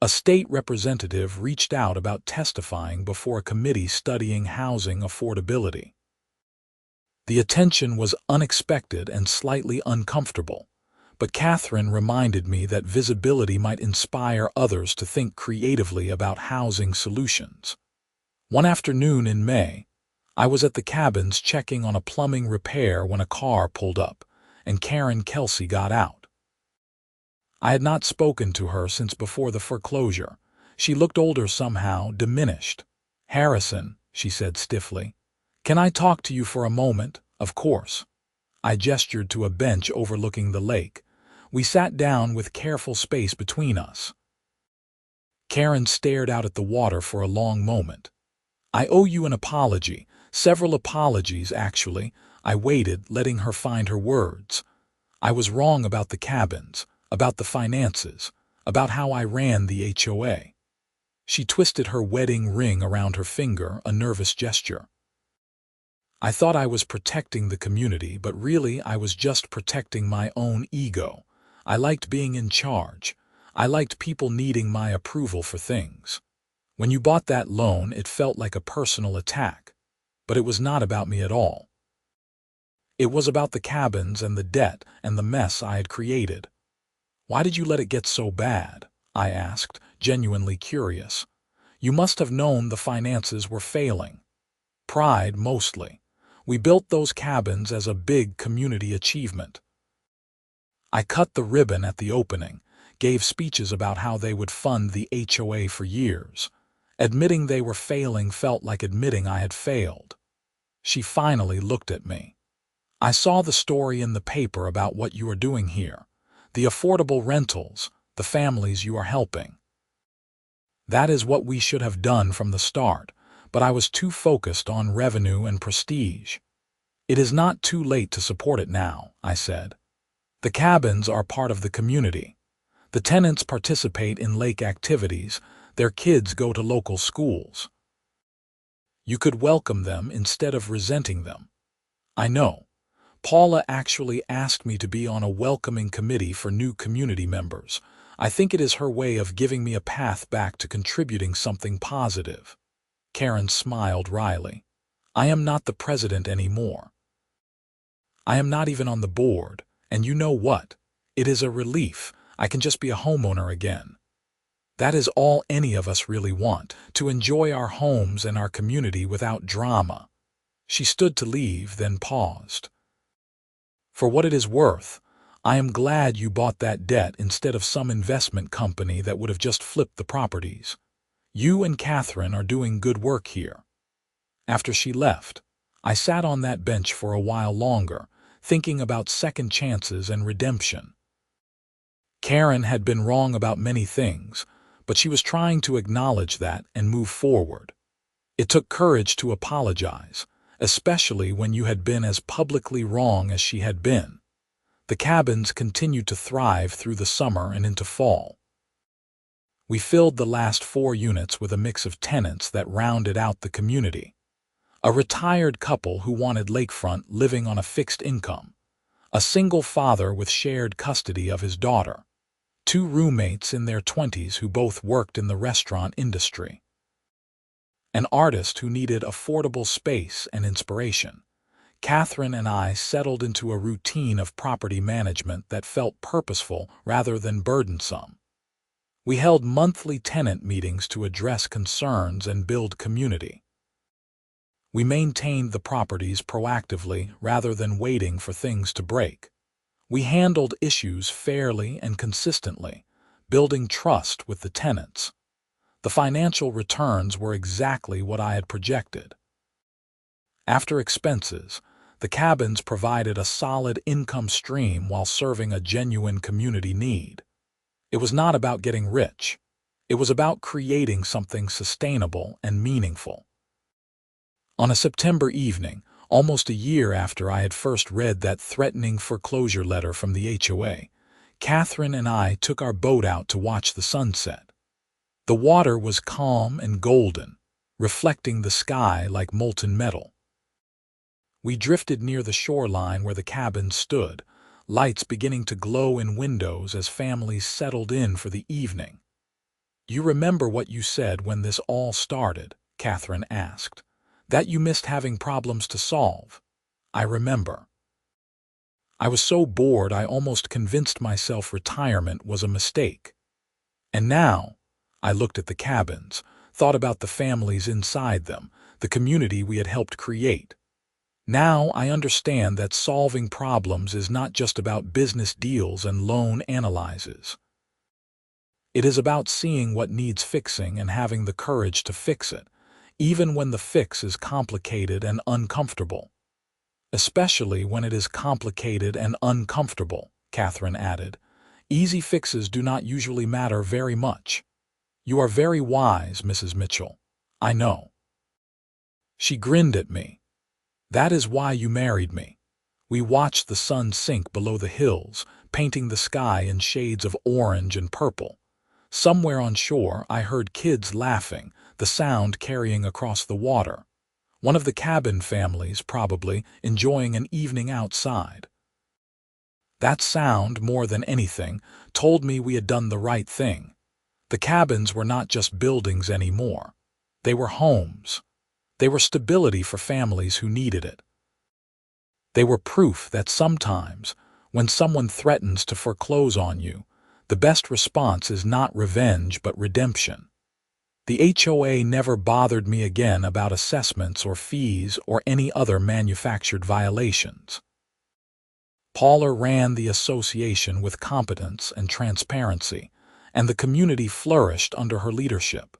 A state representative reached out about testifying before a committee studying housing affordability. The attention was unexpected and slightly uncomfortable, but Katherine reminded me that visibility might inspire others to think creatively about housing solutions. One afternoon in May, I was at the cabins checking on a plumbing repair when a car pulled up, and Karen Kelsey got out. I had not spoken to her since before the foreclosure. She looked older somehow, diminished. "Harrison," she said stiffly, "can I talk to you for a moment?" "Of course." I gestured to a bench overlooking the lake. We sat down with careful space between us. Karen stared out at the water for a long moment. "I owe you an apology. Several apologies, actually." I waited, letting her find her words. "I was wrong about the cabins, about the finances, about how I ran the HOA." She twisted her wedding ring around her finger, a nervous gesture. "I thought I was protecting the community, but really I was just protecting my own ego. I liked being in charge. I liked people needing my approval for things. When you bought that loan, it felt like a personal attack. But it was not about me at all. It was about the cabins and the debt and the mess I had created." "Why did you let it get so bad?" I asked, genuinely curious. "You must have known the finances were failing." "Pride, mostly. We built those cabins as a big community achievement." I cut the ribbon at the opening, gave speeches about how they would fund the HOA for years. Admitting they were failing felt like admitting I had failed. She finally looked at me. "I saw the story in the paper about what you are doing here. The affordable rentals, the families you are helping. That is what we should have done from the start, but I was too focused on revenue and prestige." "It is not too late to support it now," I said. "The cabins are part of the community. The tenants participate in lake activities. Their kids go to local schools. You could welcome them instead of resenting them." "I know. Paula actually asked me to be on a welcoming committee for new community members. I think it is her way of giving me a path back to contributing something positive." Karen smiled wryly. "I am not the president anymore. I am not even on the board, and you know what? It is a relief. I can just be a homeowner again. That is all any of us really want, to enjoy our homes and our community without drama." She stood to leave, then paused. "For what it is worth, I am glad you bought that debt instead of some investment company that would have just flipped the properties. You and Katherine are doing good work here." After she left, I sat on that bench for a while longer, thinking about second chances and redemption. Karen had been wrong about many things, but she was trying to acknowledge that and move forward. It took courage to apologize, especially when you had been as publicly wrong as she had been. The cabins continued to thrive through the summer and into fall. We filled the last 4 units with a mix of tenants that rounded out the community. A retired couple who wanted lakefront living on a fixed income. A single father with shared custody of his daughter. 2 roommates in their 20s who both worked in the restaurant industry. An artist who needed affordable space and inspiration. Katherine and I settled into a routine of property management that felt purposeful rather than burdensome. We held monthly tenant meetings to address concerns and build community. We maintained the properties proactively rather than waiting for things to break. We handled issues fairly and consistently, building trust with the tenants. The financial returns were exactly what I had projected. After expenses, the cabins provided a solid income stream while serving a genuine community need. It was not about getting rich. It was about creating something sustainable and meaningful. On a September evening, almost a year after I had first read that threatening foreclosure letter from the HOA, Catherine and I took our boat out to watch the sunset. The water was calm and golden, reflecting the sky like molten metal. We drifted near the shoreline where the cabins stood, lights beginning to glow in windows as families settled in for the evening. "You remember what you said when this all started?" Catherine asked. "That you missed having problems to solve." "I remember. I was so bored I almost convinced myself retirement was a mistake. And now," I looked at the cabins, thought about the families inside them, the community we had helped create. "Now I understand that solving problems is not just about business deals and loan analyses. It is about seeing what needs fixing and having the courage to fix it, even when the fix is complicated and uncomfortable." "Especially when it is complicated and uncomfortable," Catherine added. "Easy fixes do not usually matter very much." "You are very wise, Mrs. Mitchell. I know." She grinned at me. "That is why you married me." We watched the sun sink below the hills, painting the sky in shades of orange and purple. Somewhere on shore I heard kids laughing, the sound carrying across the water. One of the cabin families, probably, enjoying an evening outside. That sound, more than anything, told me we had done the right thing. The cabins were not just buildings anymore. They were homes. They were stability for families who needed it. They were proof that sometimes, when someone threatens to foreclose on you, the best response is not revenge but redemption. The HOA never bothered me again about assessments or fees or any other manufactured violations. Paula ran the association with competence and transparency, and the community flourished under her leadership.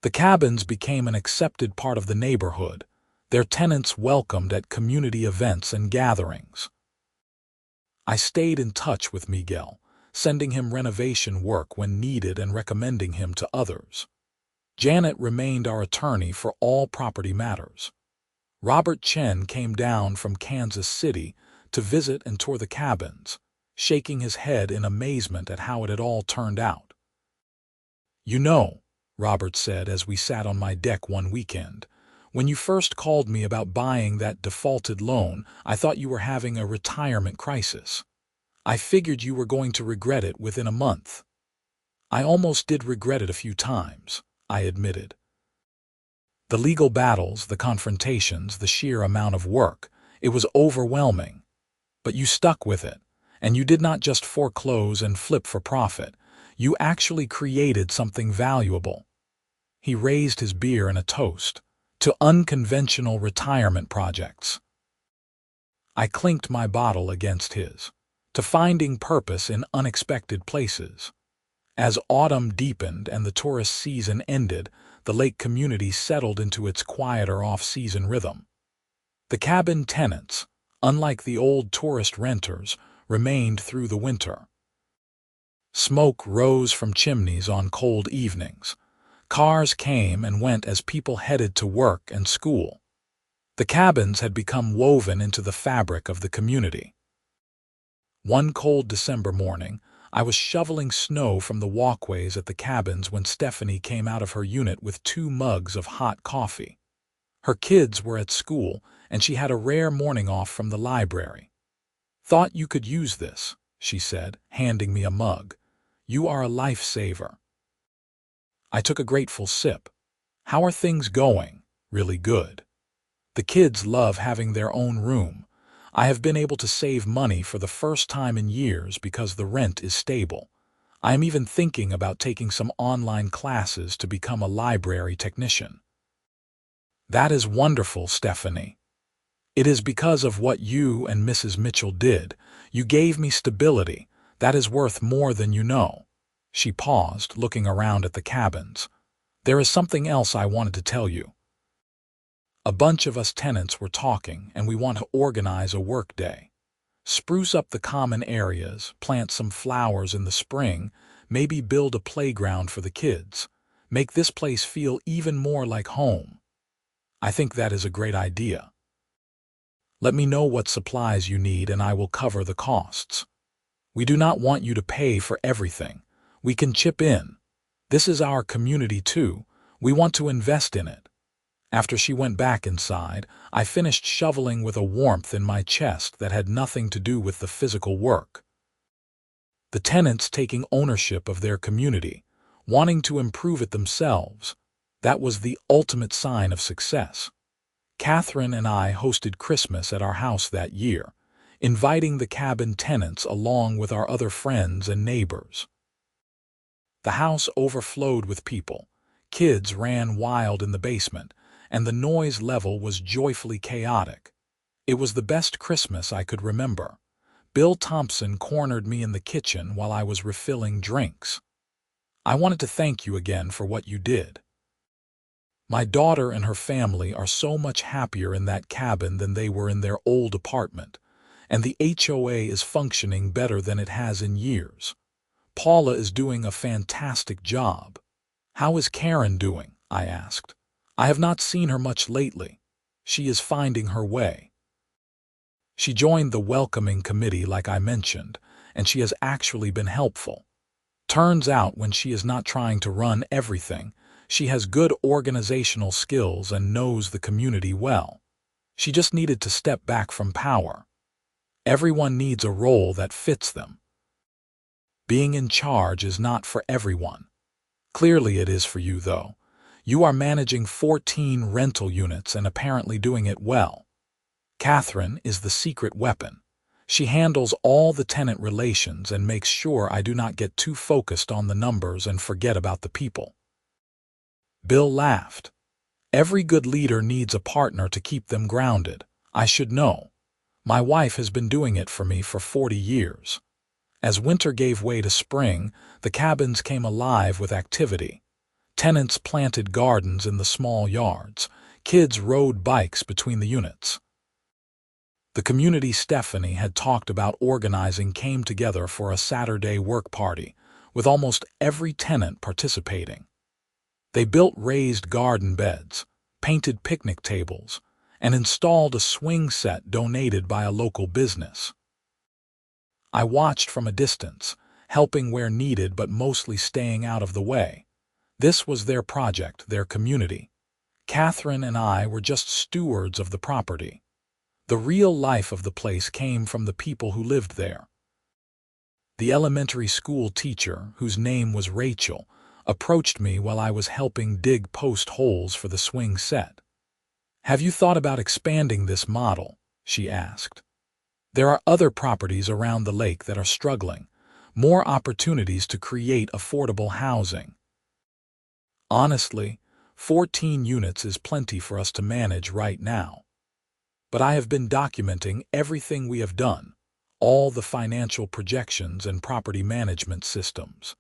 The cabins became an accepted part of the neighborhood, their tenants welcomed at community events and gatherings. I stayed in touch with Miguel, sending him renovation work when needed and recommending him to others. Janet remained our attorney for all property matters. Robert Chen came down from Kansas City to visit and tour the cabins, shaking his head in amazement at how it had all turned out. "You know," Robert said as we sat on my deck one weekend, "when you first called me about buying that defaulted loan, I thought you were having a retirement crisis. I figured you were going to regret it within a month." "I almost did regret it a few times," I admitted. "The legal battles, the confrontations, the sheer amount of work, it was overwhelming. But you stuck with it, and you did not just foreclose and flip for profit. You actually created something valuable." He raised his beer in a toast, "to unconventional retirement projects." I clinked my bottle against his, "to finding purpose in unexpected places." As autumn deepened and the tourist season ended, the lake community settled into its quieter off-season rhythm. The cabin tenants, unlike the old tourist renters, remained through the winter. Smoke rose from chimneys on cold evenings. Cars came and went as people headed to work and school. The cabins had become woven into the fabric of the community. One cold December morning, I was shoveling snow from the walkways at the cabins when Stephanie came out of her unit with 2 mugs of hot coffee. Her kids were at school, and she had a rare morning off from the library. "Thought you could use this," she said, handing me a mug. "You are a lifesaver." I took a grateful sip. "How are things going?" "Really good. The kids love having their own room. I have been able to save money for the first time in years because the rent is stable. I am even thinking about taking some online classes to become a library technician." "That is wonderful, Stephanie." It is because of what you and Mrs. Mitchell did. You gave me stability. That is worth more than you know." She paused, looking around at the cabins. "There is something else I wanted to tell you. A bunch of us tenants were talking, and we want to organize a work day. Spruce up the common areas, plant some flowers in the spring, maybe build a playground for the kids. Make this place feel even more like home. I think that is a great idea. Let me know what supplies you need and I will cover the costs. We do not want you to pay for everything. We can chip in. This is our community too. We want to invest in it." After she went back inside, I finished shoveling with a warmth in my chest that had nothing to do with the physical work. The tenants taking ownership of their community, wanting to improve it themselves, that was the ultimate sign of success. Katherine and I hosted Christmas at our house that year, inviting the cabin tenants along with our other friends and neighbors. The house overflowed with people. Kids ran wild in the basement, and the noise level was joyfully chaotic. It was the best Christmas I could remember. Bill Thompson cornered me in the kitchen while I was refilling drinks. "I wanted to thank you again for what you did. My daughter and her family are so much happier in that cabin than they were in their old apartment, and the HOA is functioning better than it has in years. Paula is doing a fantastic job." "How is Karen doing?" I asked. "I have not seen her much lately." "She is finding her way. She joined the welcoming committee like I mentioned, and she has actually been helpful. Turns out when she is not trying to run everything, she has good organizational skills and knows the community well. She just needed to step back from power. Everyone needs a role that fits them. Being in charge is not for everyone. Clearly it is for you, though. You are managing 14 rental units and apparently doing it well. Katherine is the secret weapon. She handles all the tenant relations and makes sure I do not get too focused on the numbers and forget about the people." Bill laughed. "Every good leader needs a partner to keep them grounded. I should know. My wife has been doing it for me for 40 years. As winter gave way to spring, the cabins came alive with activity. Tenants planted gardens in the small yards. Kids rode bikes between the units. The community Stephanie had talked about organizing came together for a Saturday work party, with almost every tenant participating. They built raised garden beds, painted picnic tables, and installed a swing set donated by a local business. I watched from a distance, helping where needed but mostly staying out of the way. This was their project, their community. Katherine and I were just stewards of the property. The real life of the place came from the people who lived there. The elementary school teacher, whose name was Rachel, approached me while I was helping dig post holes for the swing set. "Have you thought about expanding this model?" she asked. "There are other properties around the lake that are struggling, more opportunities to create affordable housing." Honestly, 14 units is plenty for us to manage right now. But I have been documenting everything we have done, all the financial projections and property management systems.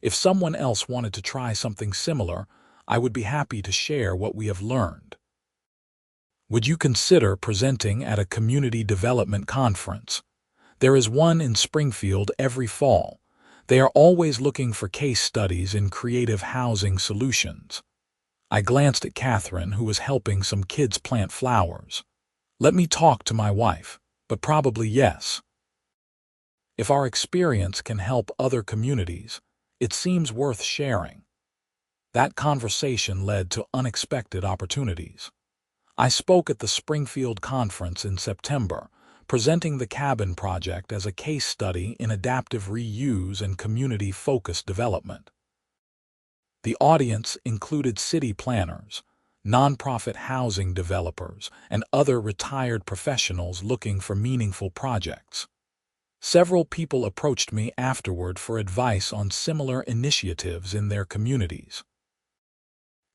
If someone else wanted to try something similar, I would be happy to share what we have learned. Would you consider presenting at a community development conference? There is one in Springfield every fall. They are always looking for case studies in creative housing solutions. I glanced at Katherine, who was helping some kids plant flowers. "Let me talk to my wife, but probably yes. If our experience can help other communities, it seems worth sharing." That conversation led to unexpected opportunities. I spoke at the Springfield conference in September, presenting the cabin project as a case study in adaptive reuse and community-focused development. The audience included city planners, nonprofit housing developers, and other retired professionals looking for meaningful projects. Several people approached me afterward for advice on similar initiatives in their communities.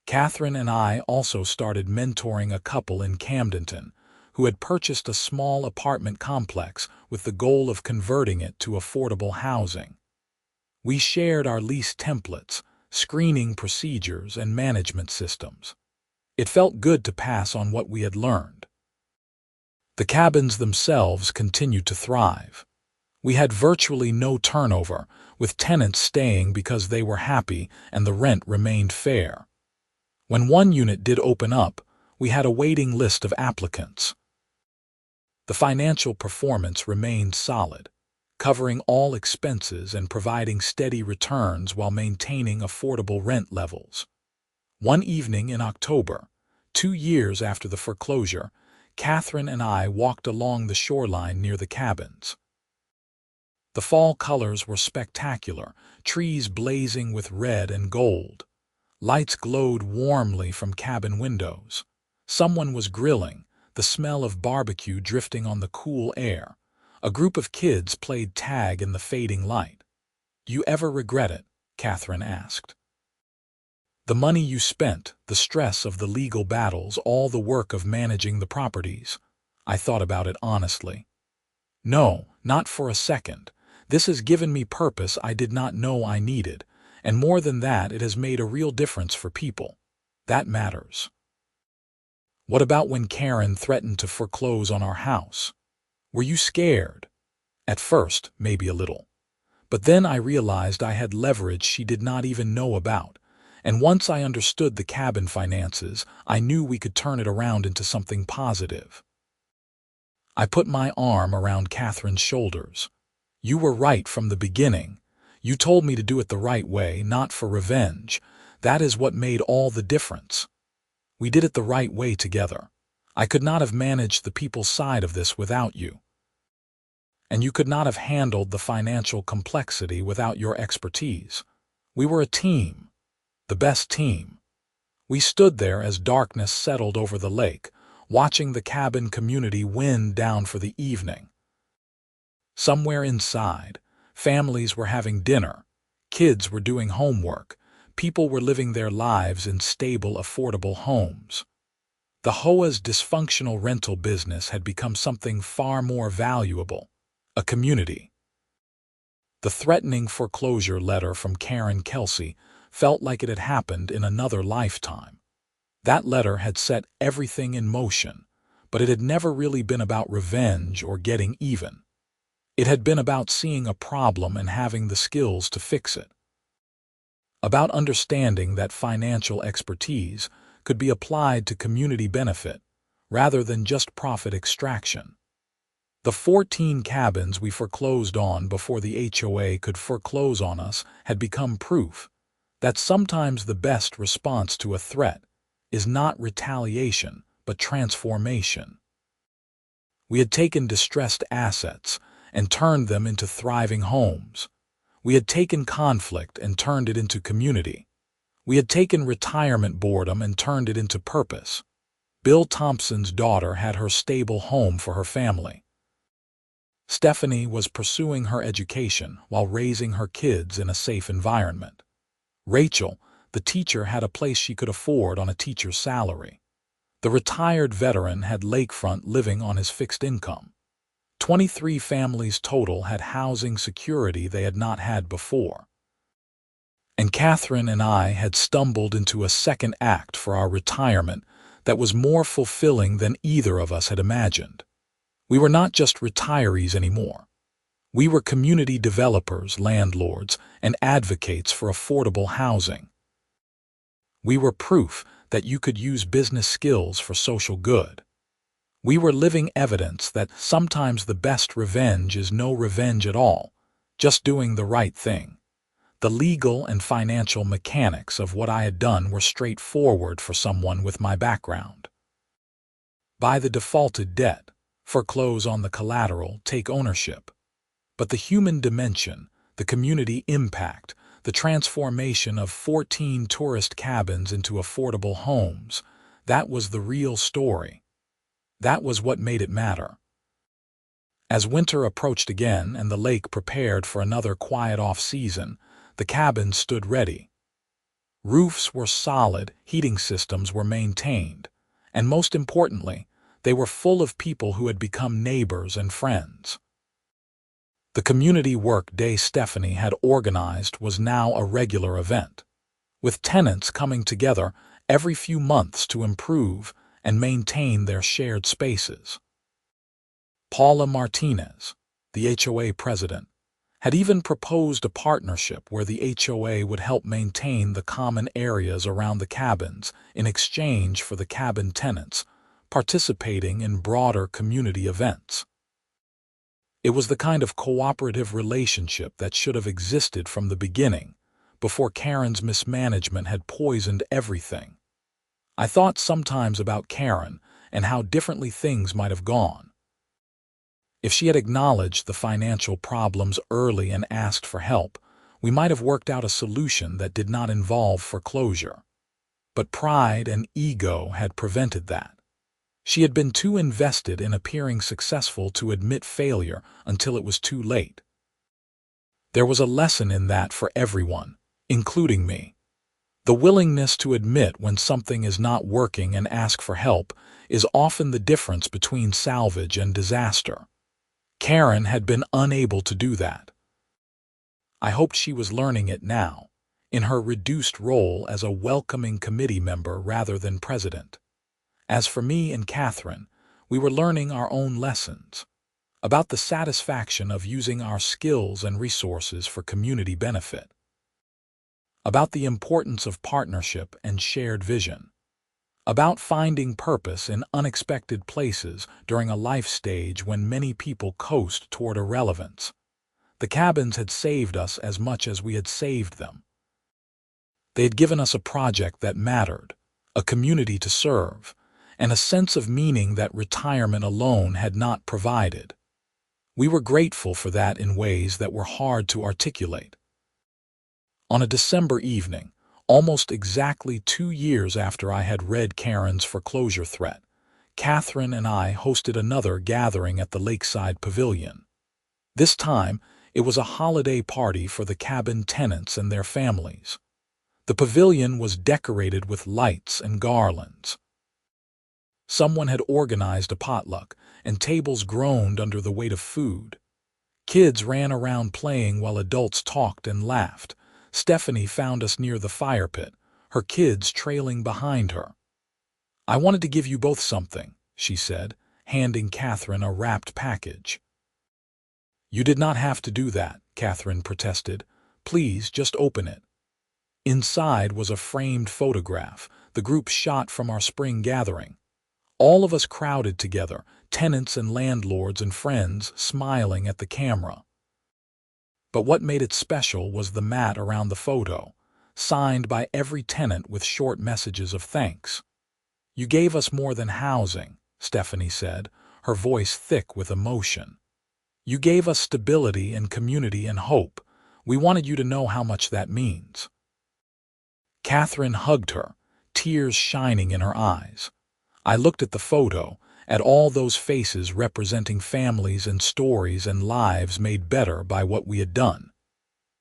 Katherine and I also started mentoring a couple in Camdenton who had purchased a small apartment complex with the goal of converting it to affordable housing. We shared our lease templates, screening procedures, and management systems. It felt good to pass on what we had learned. The cabins themselves continued to thrive. We had virtually no turnover, with tenants staying because they were happy and the rent remained fair. When one unit did open up, we had a waiting list of applicants. The financial performance remained solid, covering all expenses and providing steady returns while maintaining affordable rent levels. One evening in October, 2 years after the foreclosure, Katherine and I walked along the shoreline near the cabins. The fall colors were spectacular, trees blazing with red and gold. Lights glowed warmly from cabin windows. Someone was grilling, the smell of barbecue drifting on the cool air. A group of kids played tag in the fading light. "Do you ever regret it?" Katherine asked. "The money you spent, the stress of the legal battles, all the work of managing the properties." I thought about it honestly. "No, not for a second. This has given me purpose I did not know I needed, and more than that, it has made a real difference for people. That matters." "What about when Karen threatened to foreclose on our house? Were you scared?" "At first, maybe a little. But then I realized I had leverage she did not even know about, and once I understood the cabin finances, I knew we could turn it around into something positive." I put my arm around Katherine's shoulders. "You were right from the beginning. You told me to do it the right way, not for revenge. That is what made all the difference. We did it the right way together. I could not have managed the people side of this without you. And you could not have handled the financial complexity without your expertise. We were a team, the best team." We stood there as darkness settled over the lake, watching the cabin community wind down for the evening. Somewhere inside, families were having dinner, kids were doing homework, people were living their lives in stable, affordable homes. The HOA's dysfunctional rental business had become something far more valuable, a community. The threatening foreclosure letter from Karen Kelsey felt like it had happened in another lifetime. That letter had set everything in motion, but it had never really been about revenge or getting even. It had been about seeing a problem and having the skills to fix it. About understanding that financial expertise could be applied to community benefit rather than just profit extraction. The 14 cabins we foreclosed on before the HOA could foreclose on us had become proof that sometimes the best response to a threat is not retaliation, but transformation. We had taken distressed assets and turned them into thriving homes. We had taken conflict and turned it into community. We had taken retirement boredom and turned it into purpose. Bill Thompson's daughter had her stable home for her family. Stephanie was pursuing her education while raising her kids in a safe environment. Rachel, the teacher, had a place she could afford on a teacher's salary. The retired veteran had lakefront living on his fixed income. 23 families total had housing security they had not had before. And Katherine and I had stumbled into a second act for our retirement that was more fulfilling than either of us had imagined. We were not just retirees anymore. We were community developers, landlords, and advocates for affordable housing. We were proof that you could use business skills for social good. We were living evidence that sometimes the best revenge is no revenge at all, just doing the right thing. The legal and financial mechanics of what I had done were straightforward for someone with my background. Buy the defaulted debt, foreclose on the collateral, take ownership. But the human dimension, the community impact, the transformation of 14 tourist cabins into affordable homes, that was the real story. That was what made it matter. As winter approached again and the lake prepared for another quiet off-season, the cabins stood ready. Roofs were solid, heating systems were maintained, and most importantly, They were full of people who had become neighbors and friends. The community work day Stephanie had organized was now a regular event, with tenants coming together every few months to improve and maintain their shared spaces. Paula Martinez, the HOA president, had even proposed a partnership where the HOA would help maintain the common areas around the cabins in exchange for the cabin tenants participating in broader community events. It was the kind of cooperative relationship that should have existed from the beginning, before Karen's mismanagement had poisoned everything. I thought sometimes about Karen and how differently things might have gone. If she had acknowledged the financial problems early and asked for help, we might have worked out a solution that did not involve foreclosure. But pride and ego had prevented that. She had been too invested in appearing successful to admit failure until it was too late. There was a lesson in that for everyone, including me. The willingness to admit when something is not working and ask for help is often the difference between salvage and disaster. Karen had been unable to do that. I hoped she was learning it now, in her reduced role as a welcoming committee member rather than president. As for me and Katherine, we were learning our own lessons about the satisfaction of using our skills and resources for community benefit, about the importance of partnership and shared vision, about finding purpose in unexpected places during a life stage when many people coast toward irrelevance. The cabins had saved us as much as we had saved them. They had given us a project that mattered, a community to serve, and a sense of meaning that retirement alone had not provided. We were grateful for that in ways that were hard to articulate. On a December evening, almost exactly 2 years after I had read Karen's foreclosure threat, Katherine and I hosted another gathering at the Lakeside Pavilion. This time, it was a holiday party for the cabin tenants and their families. The pavilion was decorated with lights and garlands. Someone had organized a potluck, and tables groaned under the weight of food. Kids ran around playing while adults talked and laughed. Stephanie found us near the fire pit, her kids trailing behind her. "I wanted to give you both something," she said, handing Katherine a wrapped package. "You did not have to do that," Katherine protested. "Please, just open it." Inside was a framed photograph, the group shot from our spring gathering. All of us crowded together, tenants and landlords and friends smiling at the camera. But what made it special was the mat around the photo, signed by every tenant with short messages of thanks. "You gave us more than housing," Stephanie said, her voice thick with emotion. "You gave us stability and community and hope. We wanted you to know how much that means." Katherine hugged her, tears shining in her eyes. I looked at the photo, at all those faces representing families and stories and lives made better by what we had done.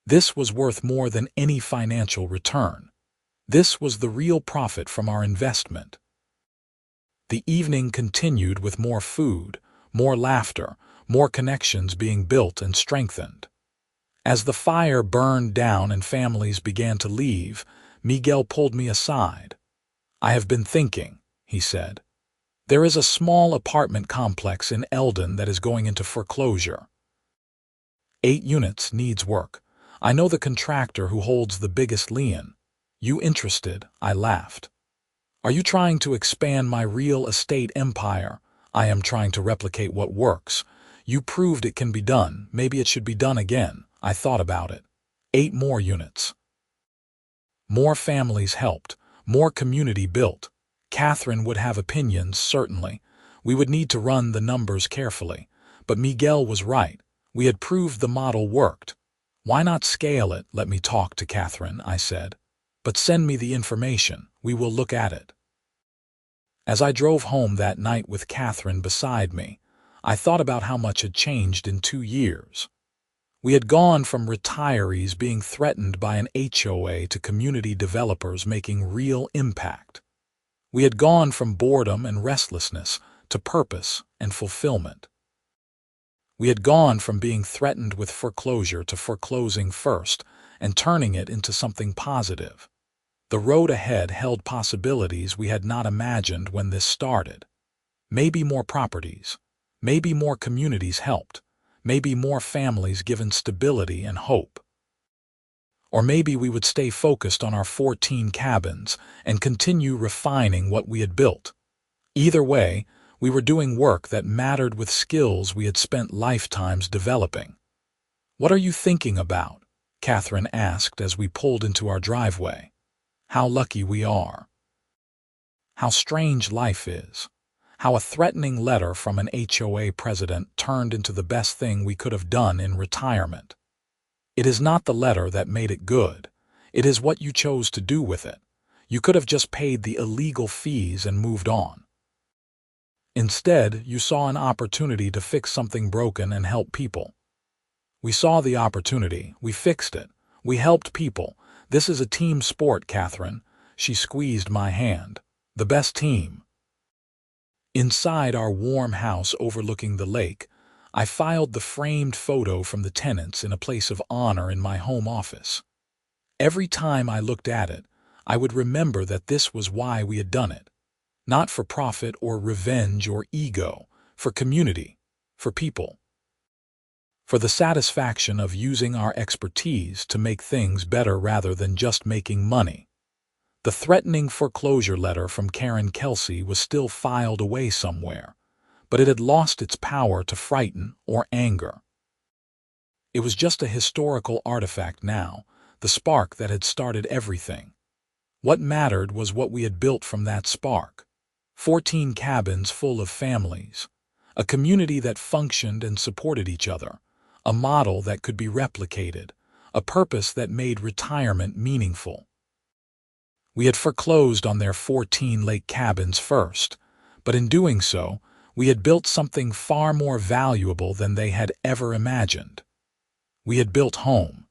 This was worth more than any financial return. This was the real profit from our investment. The evening continued with more food, more laughter, more connections being built and strengthened. As the fire burned down and families began to leave, Miguel pulled me aside. "I have been thinking," he said. "There is a small apartment complex in Eldon that is going into foreclosure. 8 units, needs work. I know the contractor who holds the biggest lien. You interested?" I laughed. "Are you trying to expand my real estate empire?" "I am trying to replicate what works. You proved it can be done. Maybe it should be done again." I thought about it. 8 more units. More families helped, more community built. Katherine would have opinions, certainly. We would need to run the numbers carefully. But Miguel was right. We had proved the model worked. "Why not scale it?" "Let me talk to Katherine," I said. "But send me the information. We will look at it." As I drove home that night with Katherine beside me, I thought about how much had changed in 2 years. We had gone from retirees being threatened by an HOA to community developers making real impact. We had gone from boredom and restlessness to purpose and fulfillment. We had gone from being threatened with foreclosure to foreclosing first and turning it into something positive. The road ahead held possibilities we had not imagined when this started. Maybe more properties, maybe more communities helped, maybe more families given stability and hope. Or maybe we would stay focused on our 14 cabins and continue refining what we had built. Either way, we were doing work that mattered with skills we had spent lifetimes developing. "What are you thinking about?" Katherine asked as we pulled into our driveway. "How lucky we are. How strange life is. How a threatening letter from an HOA president turned into the best thing we could have done in retirement. It is not the letter that made it good. It is what you chose to do with it. You could have just paid the illegal fees and moved on. Instead, you saw an opportunity to fix something broken and help people. We saw the opportunity. We fixed it. We helped people. This is a team sport, Katherine." She squeezed my hand. "The best team." Inside our warm house overlooking the lake, I filed the framed photo from the tenants in a place of honor in my home office. Every time I looked at it, I would remember that this was why we had done it. Not for profit or revenge or ego, for community, for people. For the satisfaction of using our expertise to make things better rather than just making money. The threatening foreclosure letter from Karen Kelsey was still filed away somewhere, but it had lost its power to frighten or anger. It was just a historical artifact now, the spark that had started everything. What mattered was what we had built from that spark. 14 cabins full of families, a community that functioned and supported each other, a model that could be replicated, a purpose that made retirement meaningful. We had foreclosed on their 14 lake cabins first, but in doing so, we had built something far more valuable than they had ever imagined. We had built home.